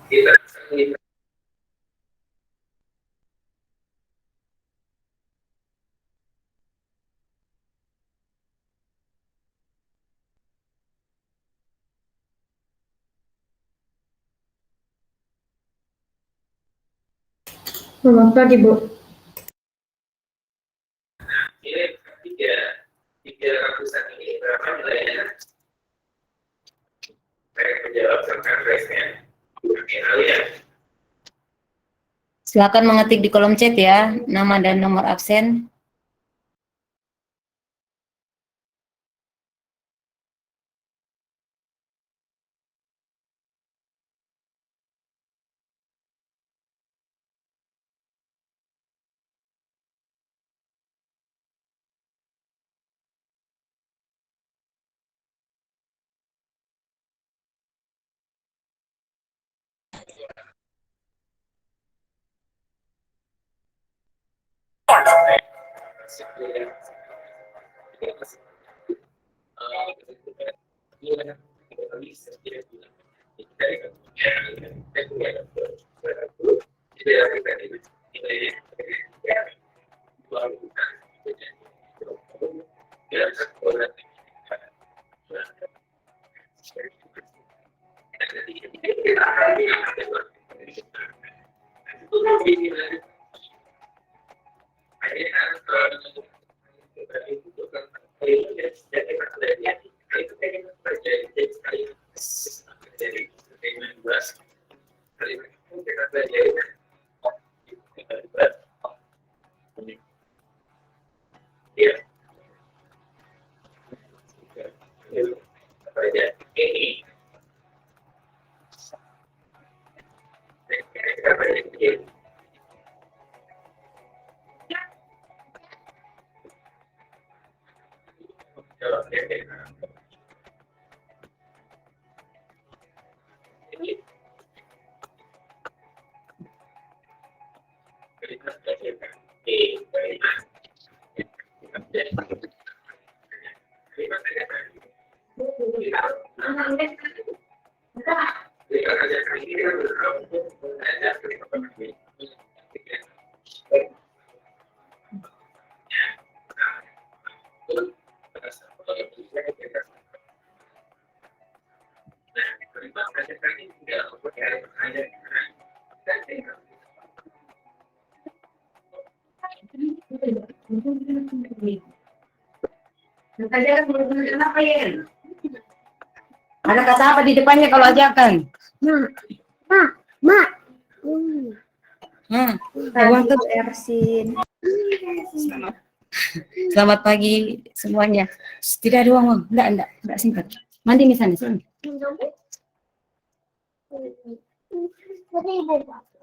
Selamat pagi, Bu. Tiga ratusan ini berapa nilainya? Saya menjawab tentang resnya. Silakan mengetik di kolom chat ya, nama dan nomor absen. Ada kata apa di depannya kalau ajakan? Untuk Ersin. Selamat pagi semuanya. Tidak ada uang, enggak singkat. Mandi misalnya, sini.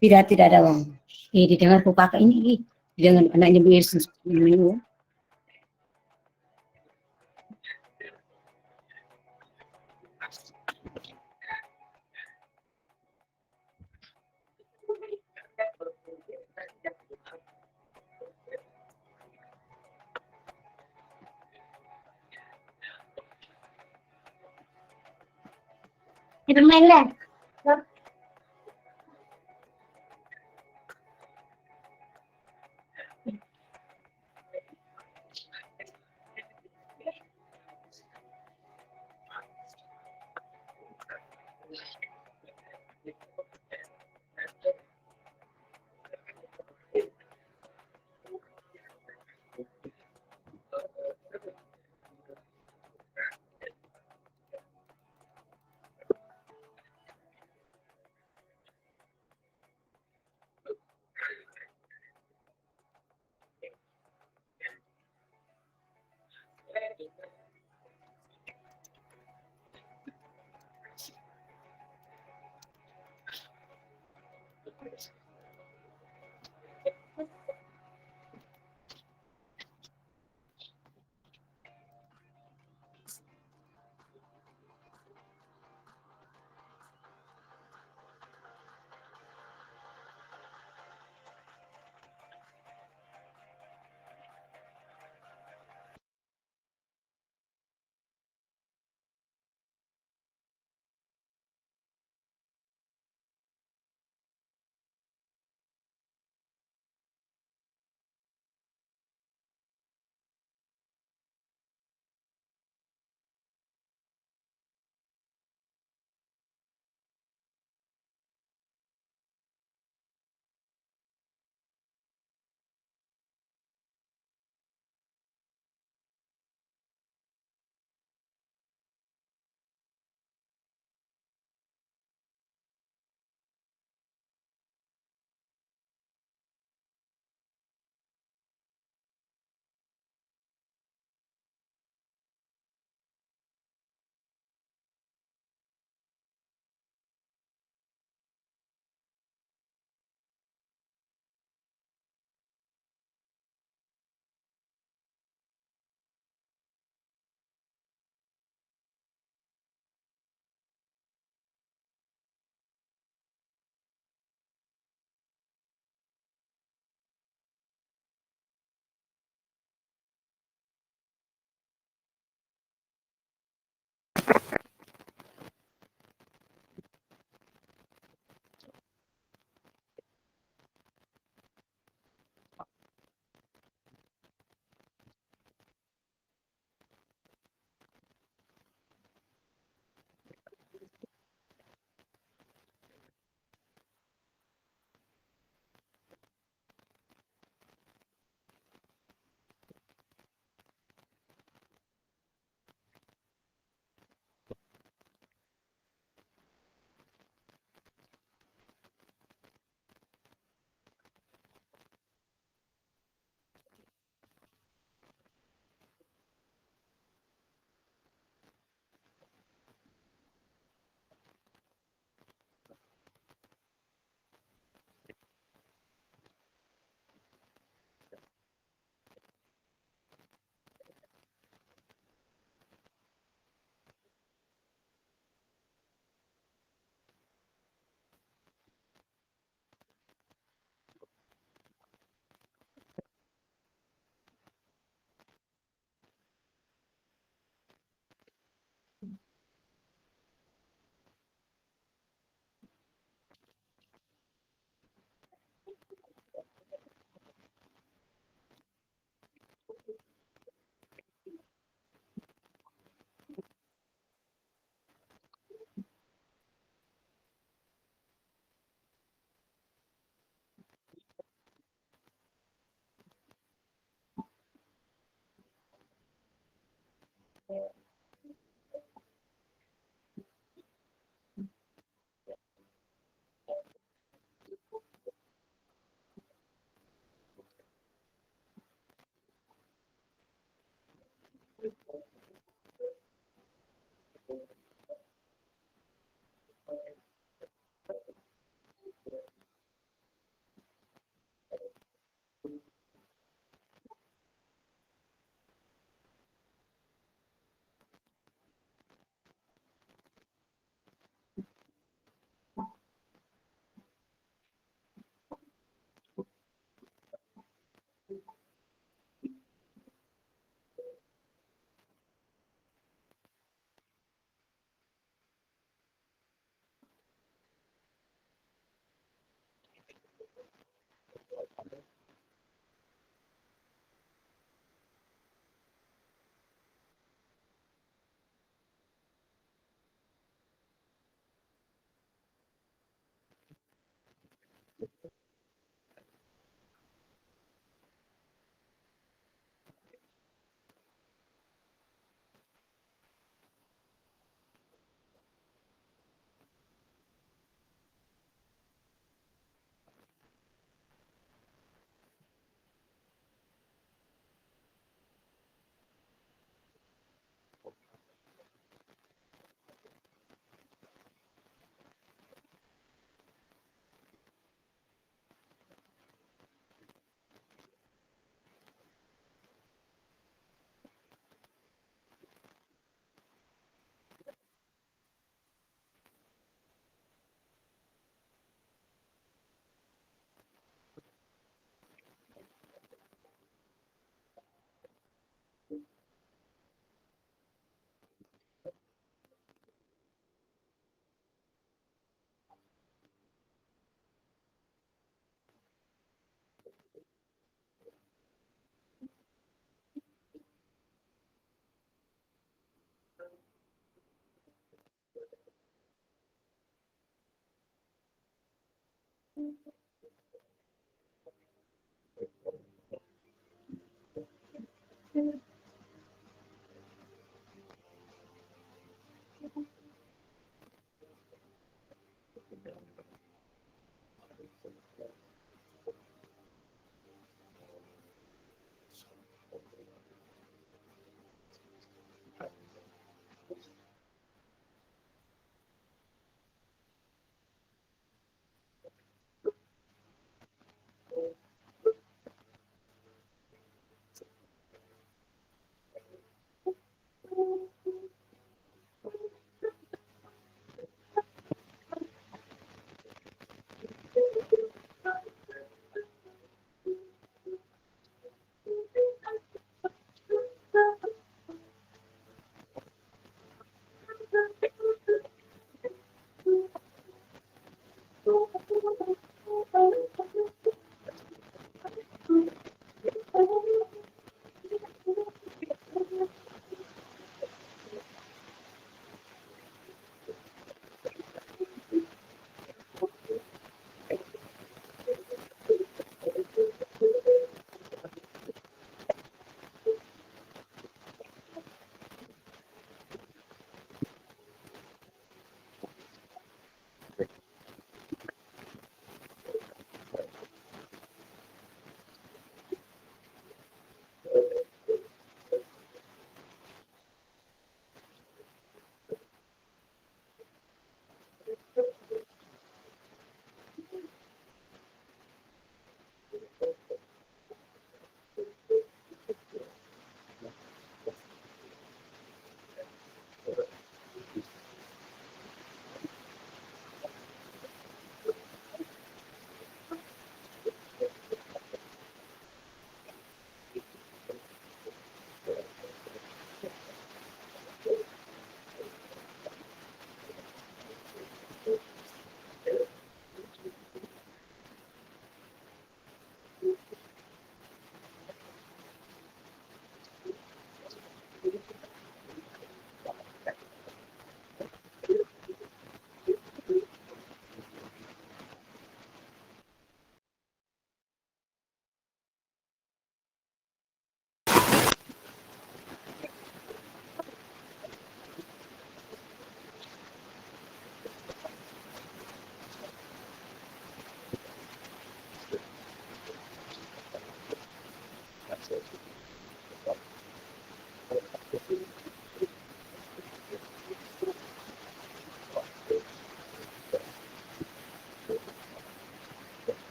Tidak ada uang. Didengar kakak ini, dengan anaknya Bu Yesus. Kita main deh.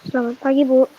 Selamat pagi, Bu.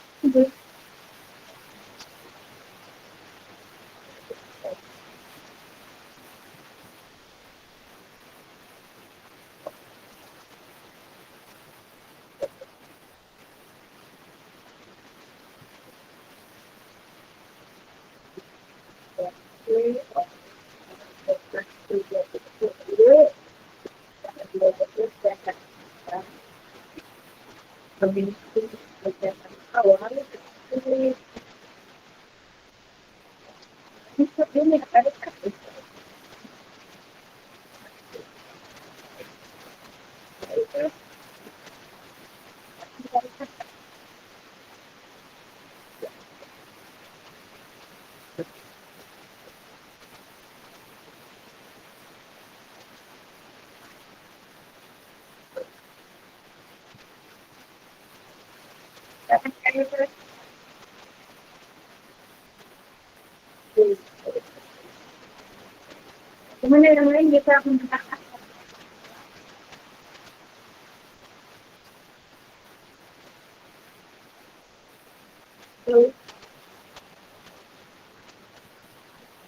Gimana yang lain bisa mengatakan?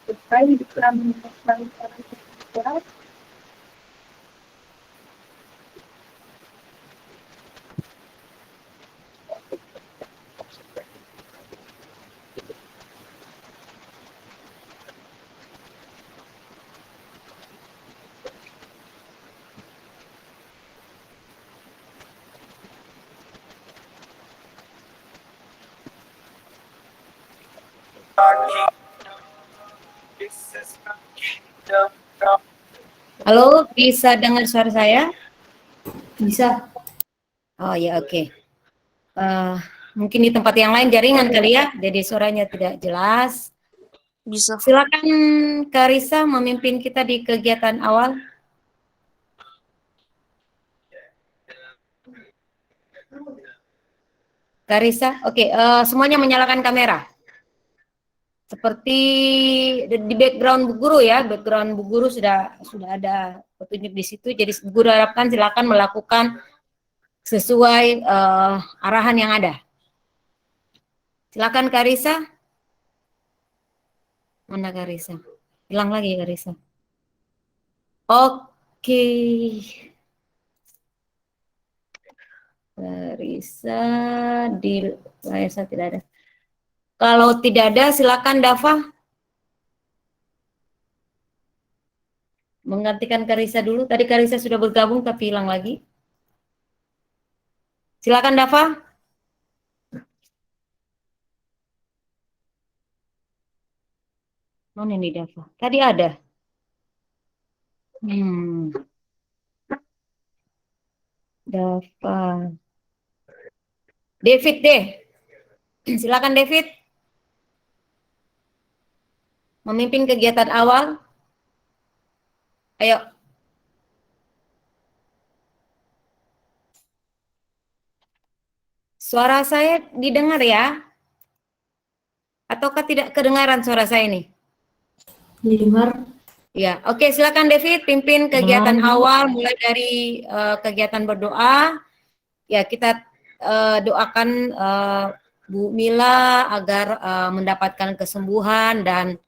Supaya dikurang orang. Halo, bisa dengar suara saya? Bisa. Oh ya, oke. Mungkin di tempat yang lain jaringan kali ya, jadi suaranya tidak jelas. Bisa. Silakan Karisa memimpin kita di kegiatan awal. Karisa, oke. Semuanya menyalakan kamera. Seperti di background Bu Guru ya, background Bu Guru sudah ada petunjuk di situ. Jadi Bu Guru harapkan silakan melakukan sesuai arahan yang ada. Silakan Karisa. Mana Karisa? Hilang lagi Karisa. Oke. Karisa di layar saya tidak ada. Kalau tidak ada, silakan Dava menggantikan Karisa dulu. Tadi Karisa sudah bergabung tapi hilang lagi. Silakan Dava. Mana nih Dava? Tadi ada. Dava. David deh. Silakan David. Memimpin kegiatan awal. Ayo. Suara saya didengar ya? Ataukah tidak kedengaran suara saya ini? Didengar. Ya, oke, silakan David pimpin kegiatan awal mulai dari kegiatan berdoa. Ya, kita doakan Bu Mila agar mendapatkan kesembuhan dan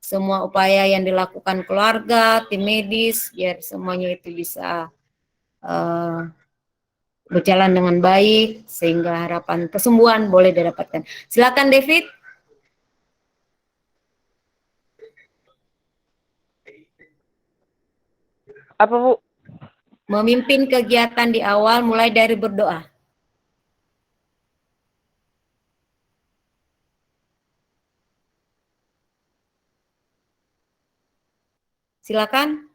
semua upaya yang dilakukan keluarga, tim medis, biar semuanya itu bisa berjalan dengan baik sehingga harapan kesembuhan boleh didapatkan. Silakan David. Apa, Bu? Memimpin kegiatan di awal mulai dari berdoa. Silakan.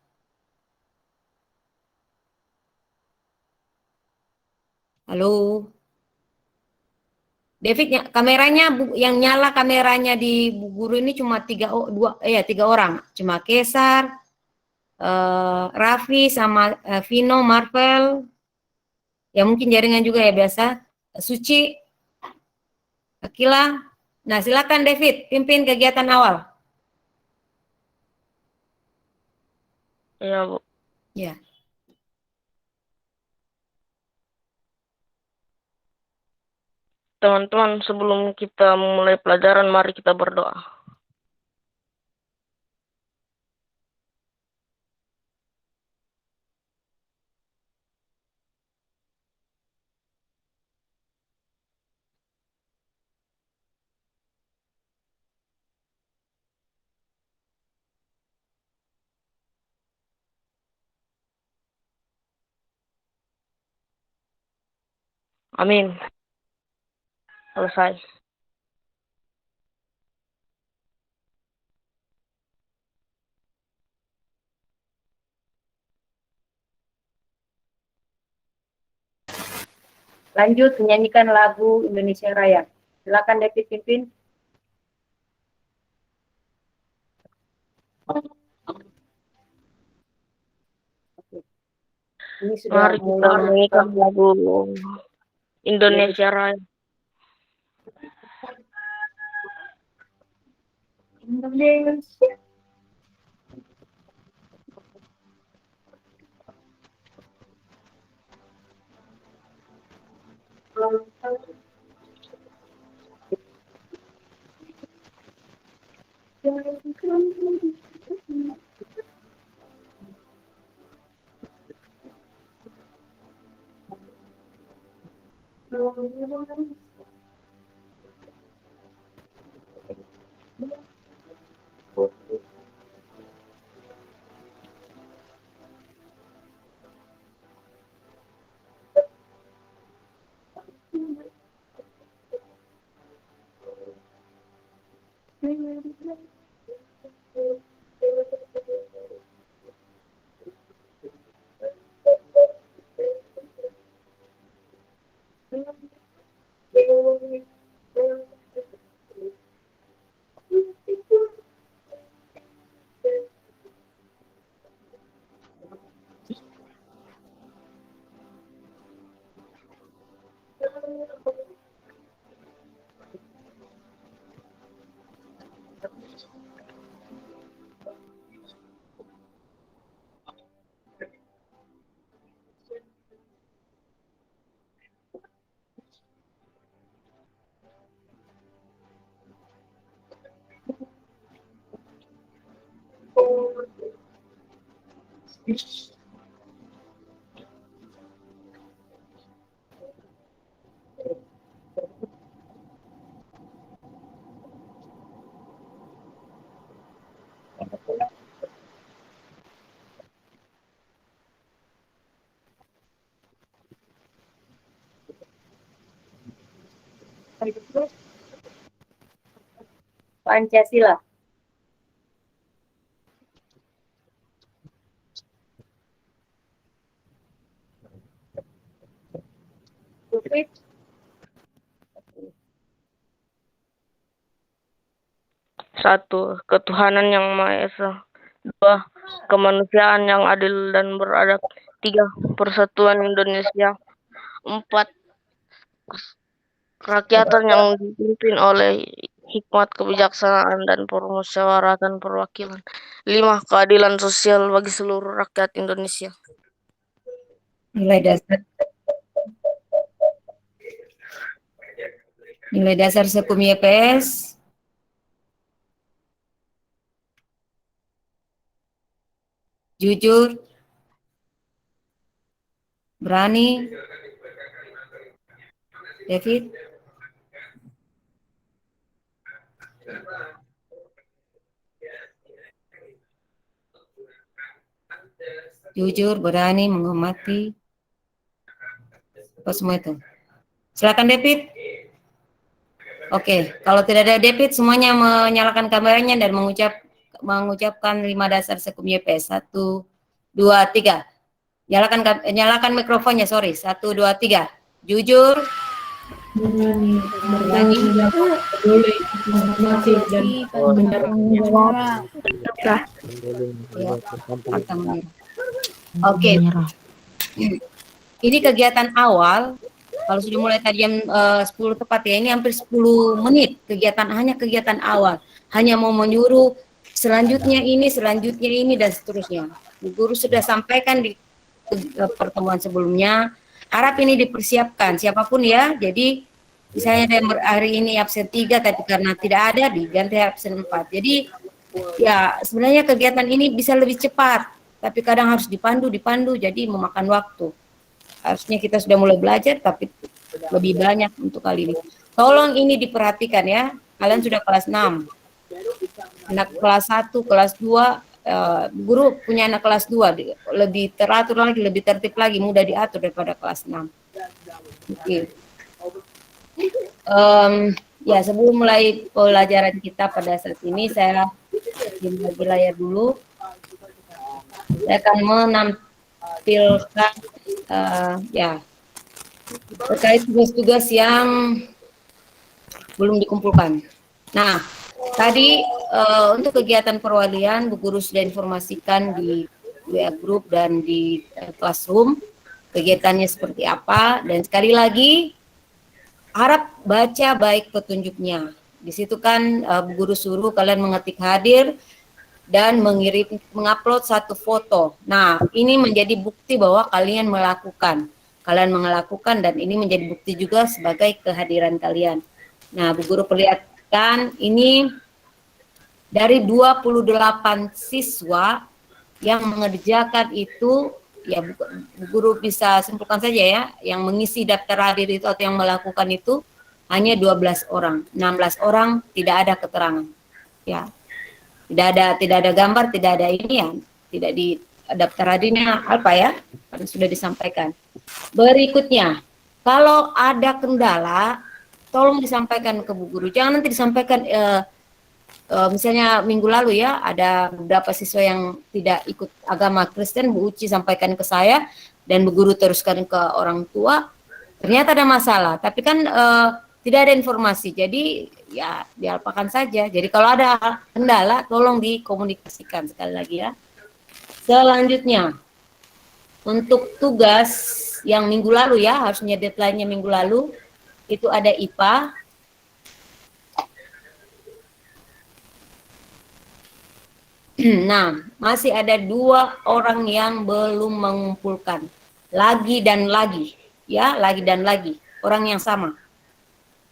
Halo. David, kameranya yang nyala kameranya di Bu Guru ini cuma tiga orang, cuma Kesar, Raffi sama Vino, Marvel, ya mungkin jaringan juga ya biasa, Suci, Akila. Nah silakan David, pimpin kegiatan awal. Iya, Bu. Ya. Teman-teman, sebelum kita memulai pelajaran, mari kita berdoa. Amin. Selesai. Lanjut menyanyikan lagu Indonesia Raya. Silakan David pimpin. Ini sudah Mari kita menyanyikan lagu Indonesia Raya. Indonesia. Pancasila. David. Satu, ketuhanan yang Maha Esa. Dua, kemanusiaan yang adil dan beradab. Tiga, persatuan Indonesia. Empat, kerakyatan yang dipimpin oleh hikmat kebijaksanaan dan permusyawaratan perwakilan. Lima, keadilan sosial bagi seluruh rakyat Indonesia. Nilai dasar Sekum YPS. Jujur, berani. David. Jujur, berani, menghormati. Apa semua itu? Silakan David. Oke, kalau tidak ada David, semuanya menyalakan kameranya dan mengucapkan 5 dasar Sekum YPS. 1, 2, 3. Nyalakan mikrofonnya, sorry. 1, 2, 3. Jujur, berani, peduli, menghormati, dan Oke. Ini kegiatan awal. Kalau sudah mulai tadi jam 10 tepat ya, ini hampir 10 menit hanya kegiatan awal. Hanya mau menyuruh selanjutnya ini, dan seterusnya. Bu Guru sudah sampaikan di pertemuan sebelumnya, harap ini dipersiapkan siapapun ya. Jadi Misalnya ada yang hari ini absen 3, tapi karena tidak ada diganti absen 4. Jadi ya sebenarnya kegiatan ini bisa lebih cepat, tapi kadang harus dipandu, jadi memakan waktu. Harusnya kita sudah mulai belajar, tapi lebih banyak untuk kali ini. Tolong ini diperhatikan ya, kalian sudah kelas 6. Anak kelas 1, kelas 2, guru punya anak kelas 2, lebih teratur lagi, lebih tertib lagi, mudah diatur daripada kelas 6. Oke. Ya, sebelum mulai pelajaran kita pada saat ini, saya bagi layar dulu. Saya akan menampilkan ya terkait tugas-tugas yang belum dikumpulkan. Nah, tadi untuk kegiatan perwalian, Bu Guru sudah informasikan di WA Group dan di Classroom kegiatannya seperti apa, dan sekali lagi harap baca baik petunjuknya. Di situ kan Bu Guru suruh kalian mengetik hadir dan mengupload satu foto. Nah, ini menjadi bukti bahwa kalian melakukan. Kalian melakukan, dan ini menjadi bukti juga sebagai kehadiran kalian. Nah, Bu Guru perlihatkan ini dari 28 siswa yang mengerjakan itu, ya Bu Guru bisa simpulkan saja ya, yang mengisi daftar hadir itu atau yang melakukan itu hanya 12 orang. 16 orang tidak ada keterangan. Ya. Tidak ada gambar, tidak ada ini ya, tidak di daftar hadirnya apa ya, karena sudah disampaikan. Berikutnya, kalau ada kendala, tolong disampaikan ke Bu Guru. Jangan nanti disampaikan, misalnya minggu lalu ya, ada beberapa siswa yang tidak ikut agama Kristen, Bu Uci sampaikan ke saya, dan Bu Guru teruskan ke orang tua, ternyata ada masalah, tapi kan tidak ada informasi, jadi ya diapakan saja. Jadi kalau ada kendala, tolong dikomunikasikan sekali lagi ya. Selanjutnya, untuk tugas yang minggu lalu ya, harusnya deadline-nya minggu lalu, itu ada IPA. Nah, masih ada 2 orang yang belum mengumpulkan. Lagi dan lagi, ya, lagi dan lagi. Orang yang sama.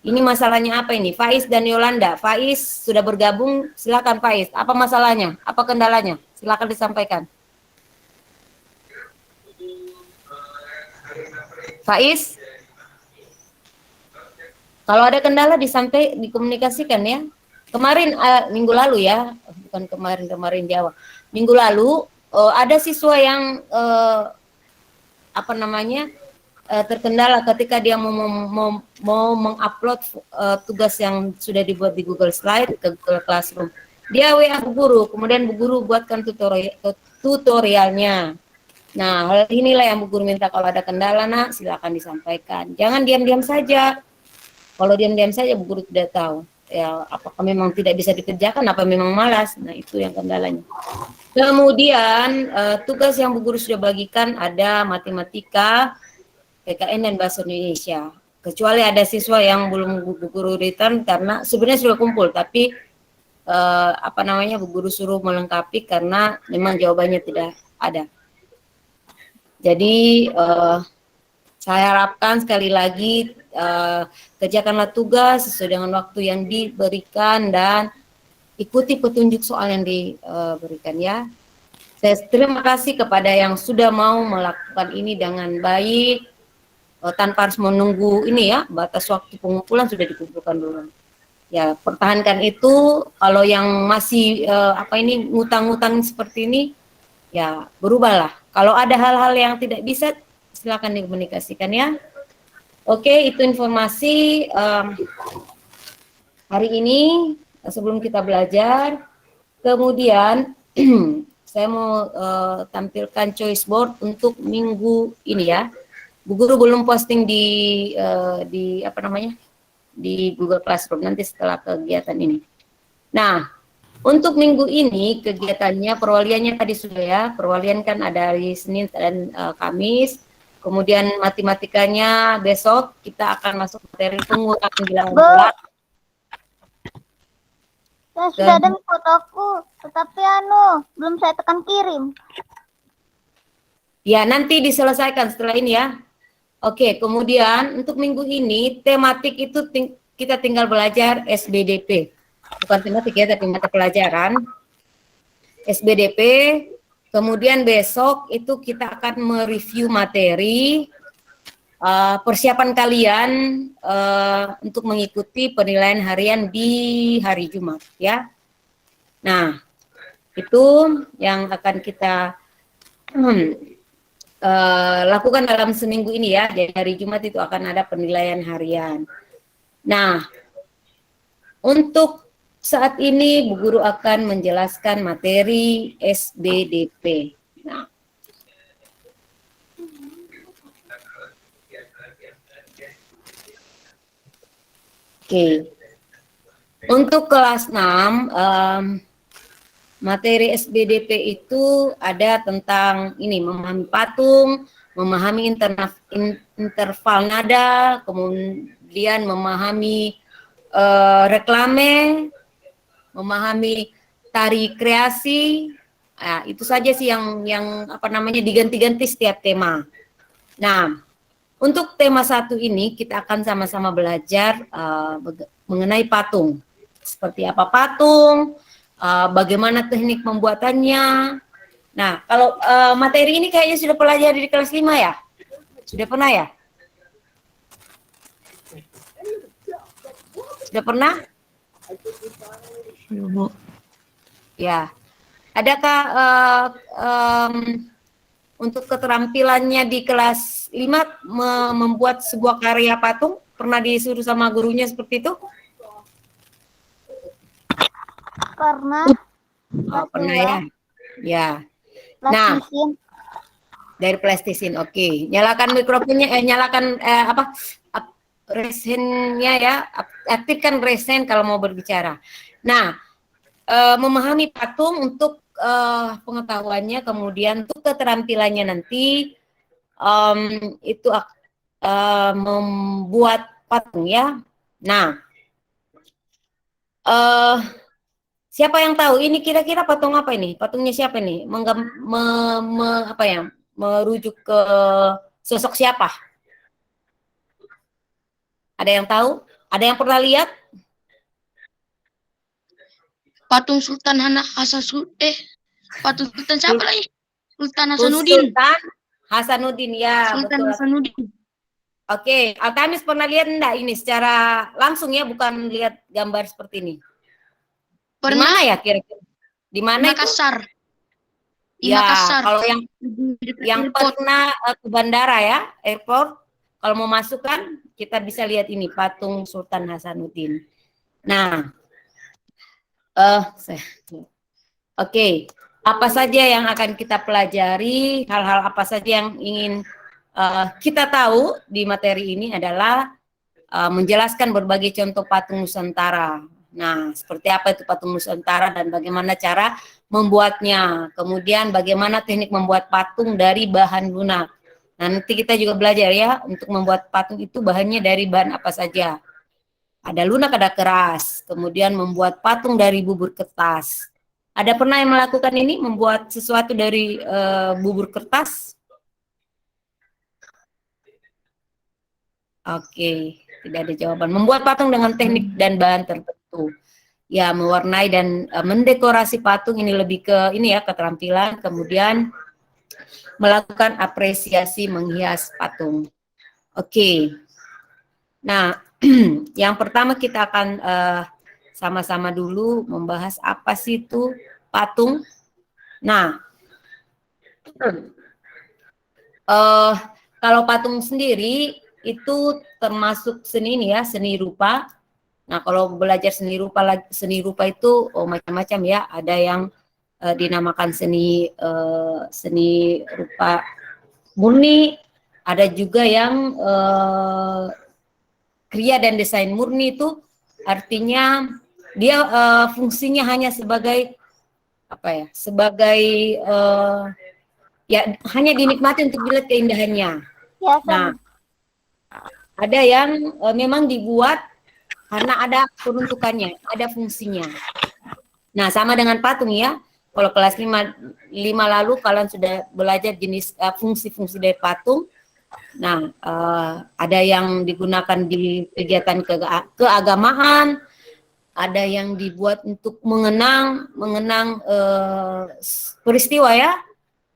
Ini masalahnya apa ini? Faiz dan Yolanda. Faiz sudah bergabung, silakan Faiz. Apa masalahnya? Apa kendalanya? Silakan disampaikan. Faiz, kalau ada kendala dikomunikasikan ya. Kemarin minggu lalu ya, bukan kemarin Jawa. Minggu lalu ada siswa yang terkendala ketika dia mau mengupload tugas yang sudah dibuat di Google Slide ke Google Classroom. Dia WA Bu Guru, kemudian Bu Guru buatkan tutorialnya. Nah, hal inilah yang Bu Guru minta, kalau ada kendala nak silakan disampaikan. Jangan diam-diam saja. Kalau diam-diam saja Bu Guru tidak tahu. Ya, apakah memang tidak bisa dikerjakan, apa memang malas. Nah, itu yang kendalanya. Kemudian tugas yang Bu Guru sudah bagikan ada matematika, PKN dan Bahasa Indonesia. Kecuali ada siswa yang belum Bu Guru return karena sebenarnya sudah kumpul, tapi Bu Guru suruh melengkapi karena memang jawabannya tidak ada. Jadi saya harapkan sekali lagi kerjakanlah tugas sesuai dengan waktu yang diberikan dan ikuti petunjuk soal yang diberikan ya. Saya terima kasih kepada yang sudah mau melakukan ini dengan baik. Tanpa harus menunggu ini ya, batas waktu pengumpulan sudah dikumpulkan dulu. Ya, pertahankan itu. Kalau yang masih ngutang-ngutang seperti ini, ya berubahlah. Kalau ada hal-hal yang tidak bisa, silakan dikomunikasikan ya. Oke, itu informasi hari ini sebelum kita belajar. Kemudian saya mau tampilkan choice board untuk minggu ini ya. Bu Guru belum posting di Google Classroom, nanti setelah kegiatan ini. Nah, untuk minggu ini kegiatannya, perwaliannya tadi sudah ya, perwalian kan ada hari Senin dan Kamis. Kemudian matematikanya besok kita akan masuk materi pengulangan bilangan bulat. Ya, sudah ada fotoku, tetapi belum saya tekan kirim. Ya, nanti diselesaikan setelah ini ya. Oke, kemudian untuk minggu ini tematik itu kita tinggal belajar SBDP. Bukan tematik ya, tapi mata pelajaran SBDP. Kemudian besok itu kita akan mereview materi persiapan kalian untuk mengikuti penilaian harian di hari Jumat ya. Nah, itu yang akan kita lakukan dalam seminggu ini ya. Jadi hari Jumat itu akan ada penilaian harian. Nah, untuk saat ini Bu Guru akan menjelaskan materi SBDP. Nah, oke. Untuk kelas 6 materi SBDP itu ada tentang ini, memahami patung, memahami interval nada, kemudian memahami reklame, memahami tari kreasi. Nah, itu saja sih yang apa namanya diganti-ganti setiap tema. Nah, untuk tema 1 ini kita akan sama-sama belajar mengenai patung. Seperti apa patung, bagaimana teknik pembuatannya. Nah, kalau materi ini kayaknya sudah pelajari di kelas 5 ya? Sudah pernah ya? Sudah pernah? Ya. Adakah untuk keterampilannya di kelas 5 membuat sebuah karya patung? Pernah disuruh sama gurunya seperti itu? Pernah. Oh, pernah ya? Ya. Nah, Plastisin. dari plastisin, oke. Nyalakan mikrofonnya, nyalakan resennya ya, aktifkan resen kalau mau berbicara. Nah, memahami patung untuk pengetahuannya, kemudian untuk keterampilannya nanti itu membuat patung ya. Nah, siapa yang tahu ini kira-kira patung apa ini? Patungnya siapa nih? Apa ya? Merujuk ke sosok siapa? Ada yang tahu? Ada yang pernah lihat? Patung Sultan Patung Sultan siapa lagi? Sultan Hasanuddin. Sultan Hasanuddin ya. Sultan Betul. Hasanuddin. Oke, Altamis pernah lihat enggak ini secara langsung ya, bukan lihat gambar seperti ini? Di Pernah mana ya kira-kira? Di mana itu? Makassar. Di Ya, Makassar. kalau Di yang airport. pernah ke bandara ya, airport, kalau mau masuk kan kita bisa lihat ini patung Sultan Hasanuddin. Nah, oke, apa saja yang akan kita pelajari, hal-hal apa saja yang ingin kita tahu di materi ini adalah menjelaskan berbagai contoh patung Nusantara. Nah, seperti apa itu patung Nusantara dan bagaimana cara membuatnya. Kemudian bagaimana teknik membuat patung dari bahan lunak. Nah, nanti kita juga belajar ya, untuk membuat patung itu bahannya dari bahan apa saja. Ada lunak, ada keras. Kemudian membuat patung dari bubur kertas. Ada pernah yang melakukan ini, membuat sesuatu dari bubur kertas? Oke, tidak ada jawaban. Membuat patung dengan teknik dan bahan tertentu. Ya, mewarnai dan mendekorasi patung ini lebih ke ini ya, keterampilan. Kemudian melakukan apresiasi menghias patung. Oke. Nah, yang pertama kita akan sama-sama dulu membahas apa sih itu patung. Nah, kalau patung sendiri itu termasuk seni ini ya, seni rupa. Nah, kalau belajar seni rupa itu macam-macam ya. Ada yang dinamakan seni rupa murni, ada juga yang kriya dan desain murni, itu artinya dia fungsinya hanya sebagai apa ya? Sebagai ya hanya dinikmati untuk dilihat keindahannya. Ya, Nah, ada yang memang dibuat karena ada peruntukannya, ada fungsinya. Nah, sama dengan patung ya. Kalau kelas 5 lalu kalian sudah belajar jenis fungsi-fungsi dari patung. Nah, ada yang digunakan di kegiatan keagamaan, ada yang dibuat untuk mengenang peristiwa ya.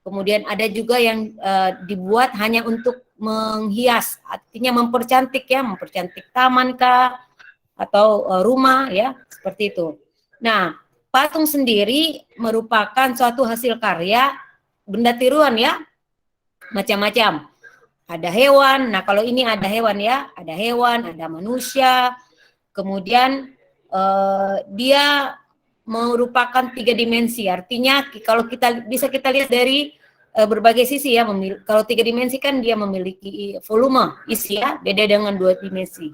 Kemudian ada juga yang dibuat hanya untuk menghias, artinya mempercantik ya, mempercantik taman kah atau rumah ya, seperti itu. Nah, patung sendiri merupakan suatu hasil karya benda tiruan ya, macam-macam. Ada hewan, nah kalau ini ada hewan ya, ada hewan, ada manusia, kemudian dia merupakan 3 dimensi, artinya kalau kita lihat dari berbagai sisi ya, kalau 3 dimensi kan dia memiliki volume isi ya, beda dengan 2 dimensi.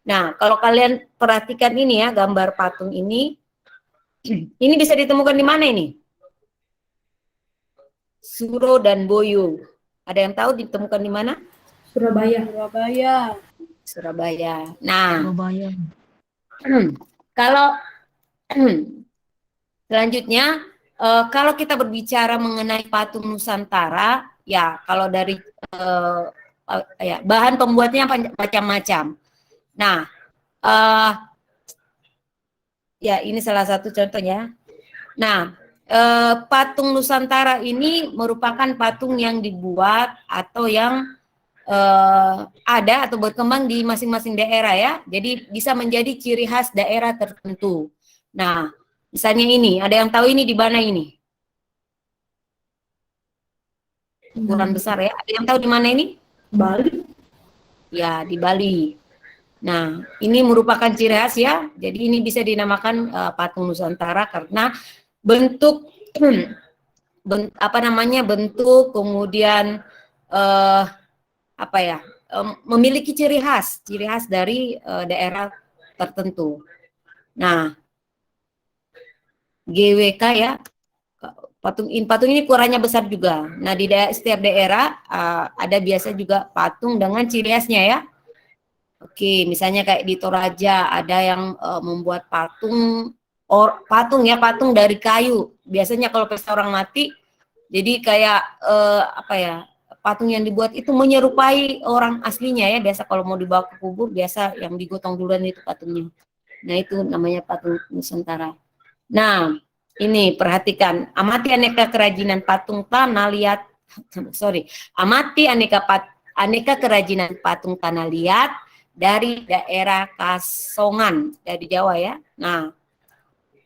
Nah, kalau kalian perhatikan ini ya, gambar patung ini bisa ditemukan di mana ini? Suro dan Boyo. Ada yang tahu ditemukan di mana? Surabaya. Surabaya. Nah, kalau selanjutnya, kalau kita berbicara mengenai patung Nusantara, ya kalau dari ya, bahan pembuatnya macam-macam. Nah, ya ini salah satu contohnya. Nah, patung Nusantara ini merupakan patung yang dibuat atau yang ada atau berkembang di masing-masing daerah ya. Jadi bisa menjadi ciri khas daerah tertentu. Nah, misalnya ini, ada yang tahu ini di mana ini? Ukuran besar ya. Ada yang tahu di mana ini? Bali. Ya, di Bali. Nah, ini merupakan ciri khas ya. Jadi ini bisa dinamakan patung Nusantara karena bentuk bentuk kemudian memiliki ciri khas dari daerah tertentu. Nah, GWK ya, patung ini ukurannya besar juga. Nah, di setiap daerah ada biasa juga patung dengan ciri khasnya ya. Oke, misalnya kayak di Toraja ada yang membuat patung dari kayu. Biasanya kalau pesta orang mati, jadi kayak patung yang dibuat itu menyerupai orang aslinya ya. Biasa kalau mau dibawa ke kubur, biasa yang digotong duluan itu patungnya. Nah, itu namanya patung Nusantara. Nah, ini perhatikan, amati aneka kerajinan patung tanah liat. Amati aneka kerajinan patung tanah liat dari daerah Kasongan dari Jawa ya. Nah,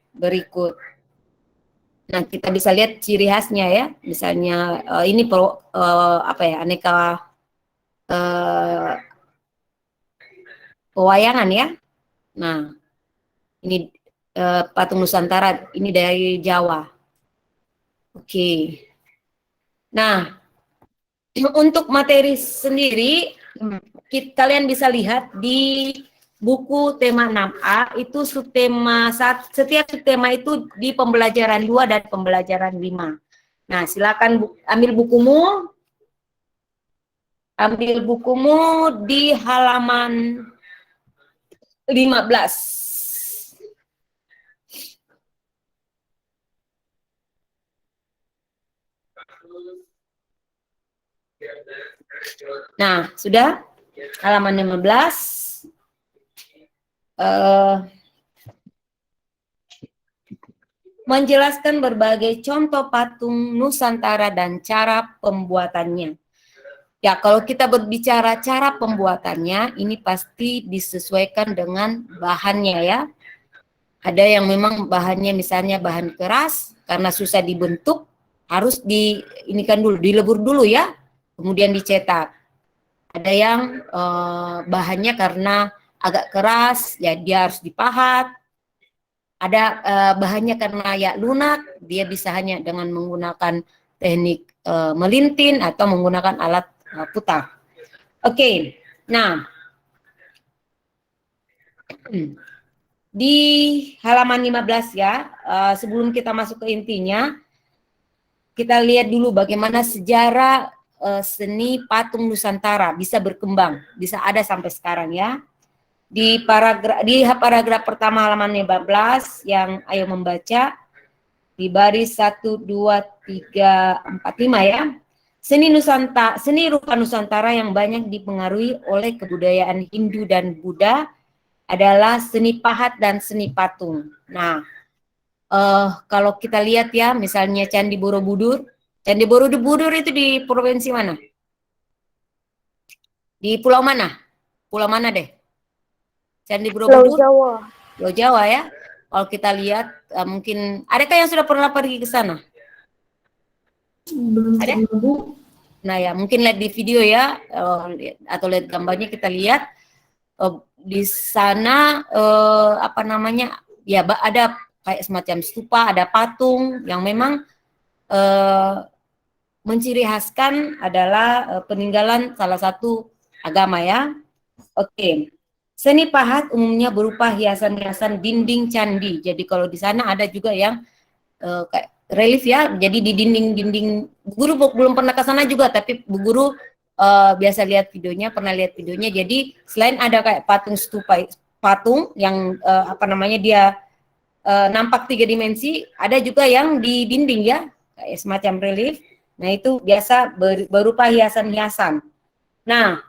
berikut. Nah, kita bisa lihat ciri khasnya ya. Misalnya ini aneka pewayangan ya. Nah, ini patung Nusantara, ini dari Jawa. Oke. Nah, untuk materi sendiri, kalian bisa lihat di buku tema 6A itu setiap subtema itu di pembelajaran 2 dan pembelajaran 5. Nah, silakan ambil bukumu di halaman 15. Nah, sudah halaman 15. Menjelaskan berbagai contoh patung Nusantara dan cara pembuatannya. Ya, kalau kita berbicara cara pembuatannya, ini pasti disesuaikan dengan bahannya ya. Ada yang memang bahannya misalnya bahan keras, karena susah dibentuk, harus dilebur dulu ya, kemudian dicetak. Ada yang bahannya karena agak keras, ya dia harus dipahat. Ada bahannya karena ya lunak, dia bisa hanya dengan menggunakan teknik melintin atau menggunakan alat putar. Oke, nah di halaman 15 ya, sebelum kita masuk ke intinya, kita lihat dulu bagaimana sejarah seni patung Nusantara bisa berkembang, bisa ada sampai sekarang ya. Di paragraf pertama halaman 15 yang ayo membaca di baris 1, 2, 3, 4, 5 ya. Seni rupa Nusantara yang banyak dipengaruhi oleh kebudayaan Hindu dan Buddha adalah seni pahat dan seni patung. Nah, kalau kita lihat ya, misalnya Candi Borobudur. Candi Borobudur itu di provinsi mana? Di pulau mana? Pulau mana deh? Candi Borobudur? Jawa. Pulau Jawa ya. Kalau kita lihat, mungkin adakah yang sudah pernah pergi ke sana? Belum Ada? pernah, Bu. Nah ya, mungkin lihat di video ya, atau lihat gambarnya kita lihat di sana apa namanya ya, ada kayak semacam stupa, ada patung yang memang menciri khaskan adalah peninggalan salah satu agama ya. Oke. Seni pahat umumnya berupa hiasan-hiasan dinding candi. Jadi kalau di sana ada juga yang kayak relief ya. Jadi di dinding-dinding, Bu Guru belum pernah ke sana juga, tapi Bu Guru biasa lihat videonya, pernah lihat videonya. Jadi selain ada kayak patung stupa, patung yang apa namanya dia nampak 3 dimensi, ada juga yang di dinding ya, kayak semacam relief. Nah itu biasa berupa hiasan-hiasan. Nah,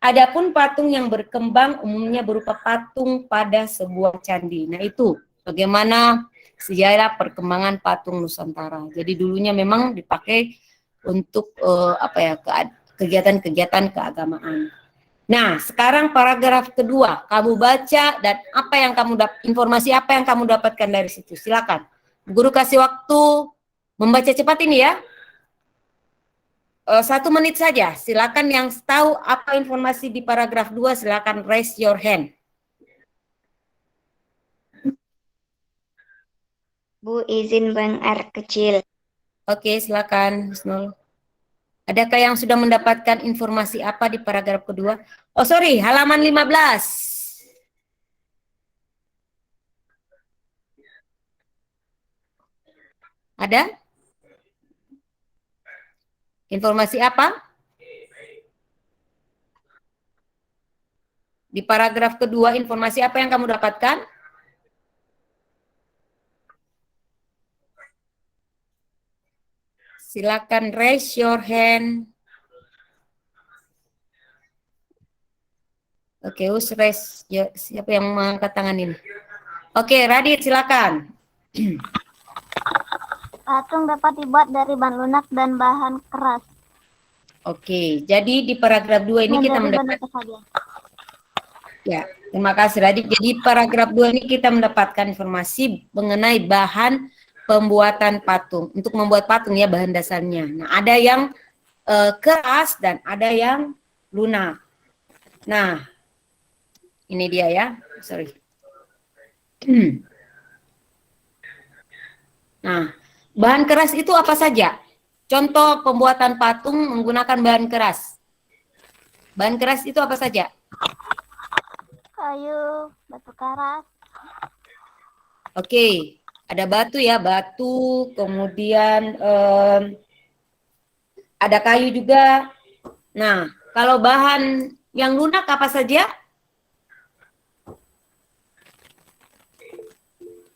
adapun patung yang berkembang umumnya berupa patung pada sebuah candi. Nah itu bagaimana sejarah perkembangan patung Nusantara. Jadi dulunya memang dipakai untuk apa ya, kegiatan-kegiatan keagamaan. Nah, sekarang paragraf kedua, kamu baca dan apa yang informasi apa yang kamu dapatkan dari situ. Silakan. Guru kasih waktu membaca cepat ini ya. 1 menit saja. Silakan yang tahu apa informasi di paragraf 2, silakan raise your hand. Bu, izin buang air kecil. Oke, silakan, Husnul. Adakah yang sudah mendapatkan informasi apa di paragraf kedua? Oh, sorry, halaman 15. Ada? Informasi apa? Di paragraf kedua, informasi apa yang kamu dapatkan? Silakan raise your hand. Oke, raise. Ya, siapa yang mengangkat tangan ini? Oke, Radit, silakan. Patung dapat dibuat dari bahan lunak dan bahan keras. Oke, jadi di paragraf 2 ini kita mendapat. Ya, terima kasih Radit. Jadi paragraf 2 ini kita mendapatkan informasi mengenai bahan pembuatan patung. Untuk membuat patung ya, bahan dasarnya. Nah, ada yang keras dan ada yang lunak. Nah, ini dia ya. Sorry. Nah, bahan keras itu apa saja? Contoh pembuatan patung menggunakan bahan keras. Bahan keras itu apa saja? Kayu, batu karas. Oke, ada batu ya, batu, kemudian ada kayu juga. Nah, kalau bahan yang lunak apa saja?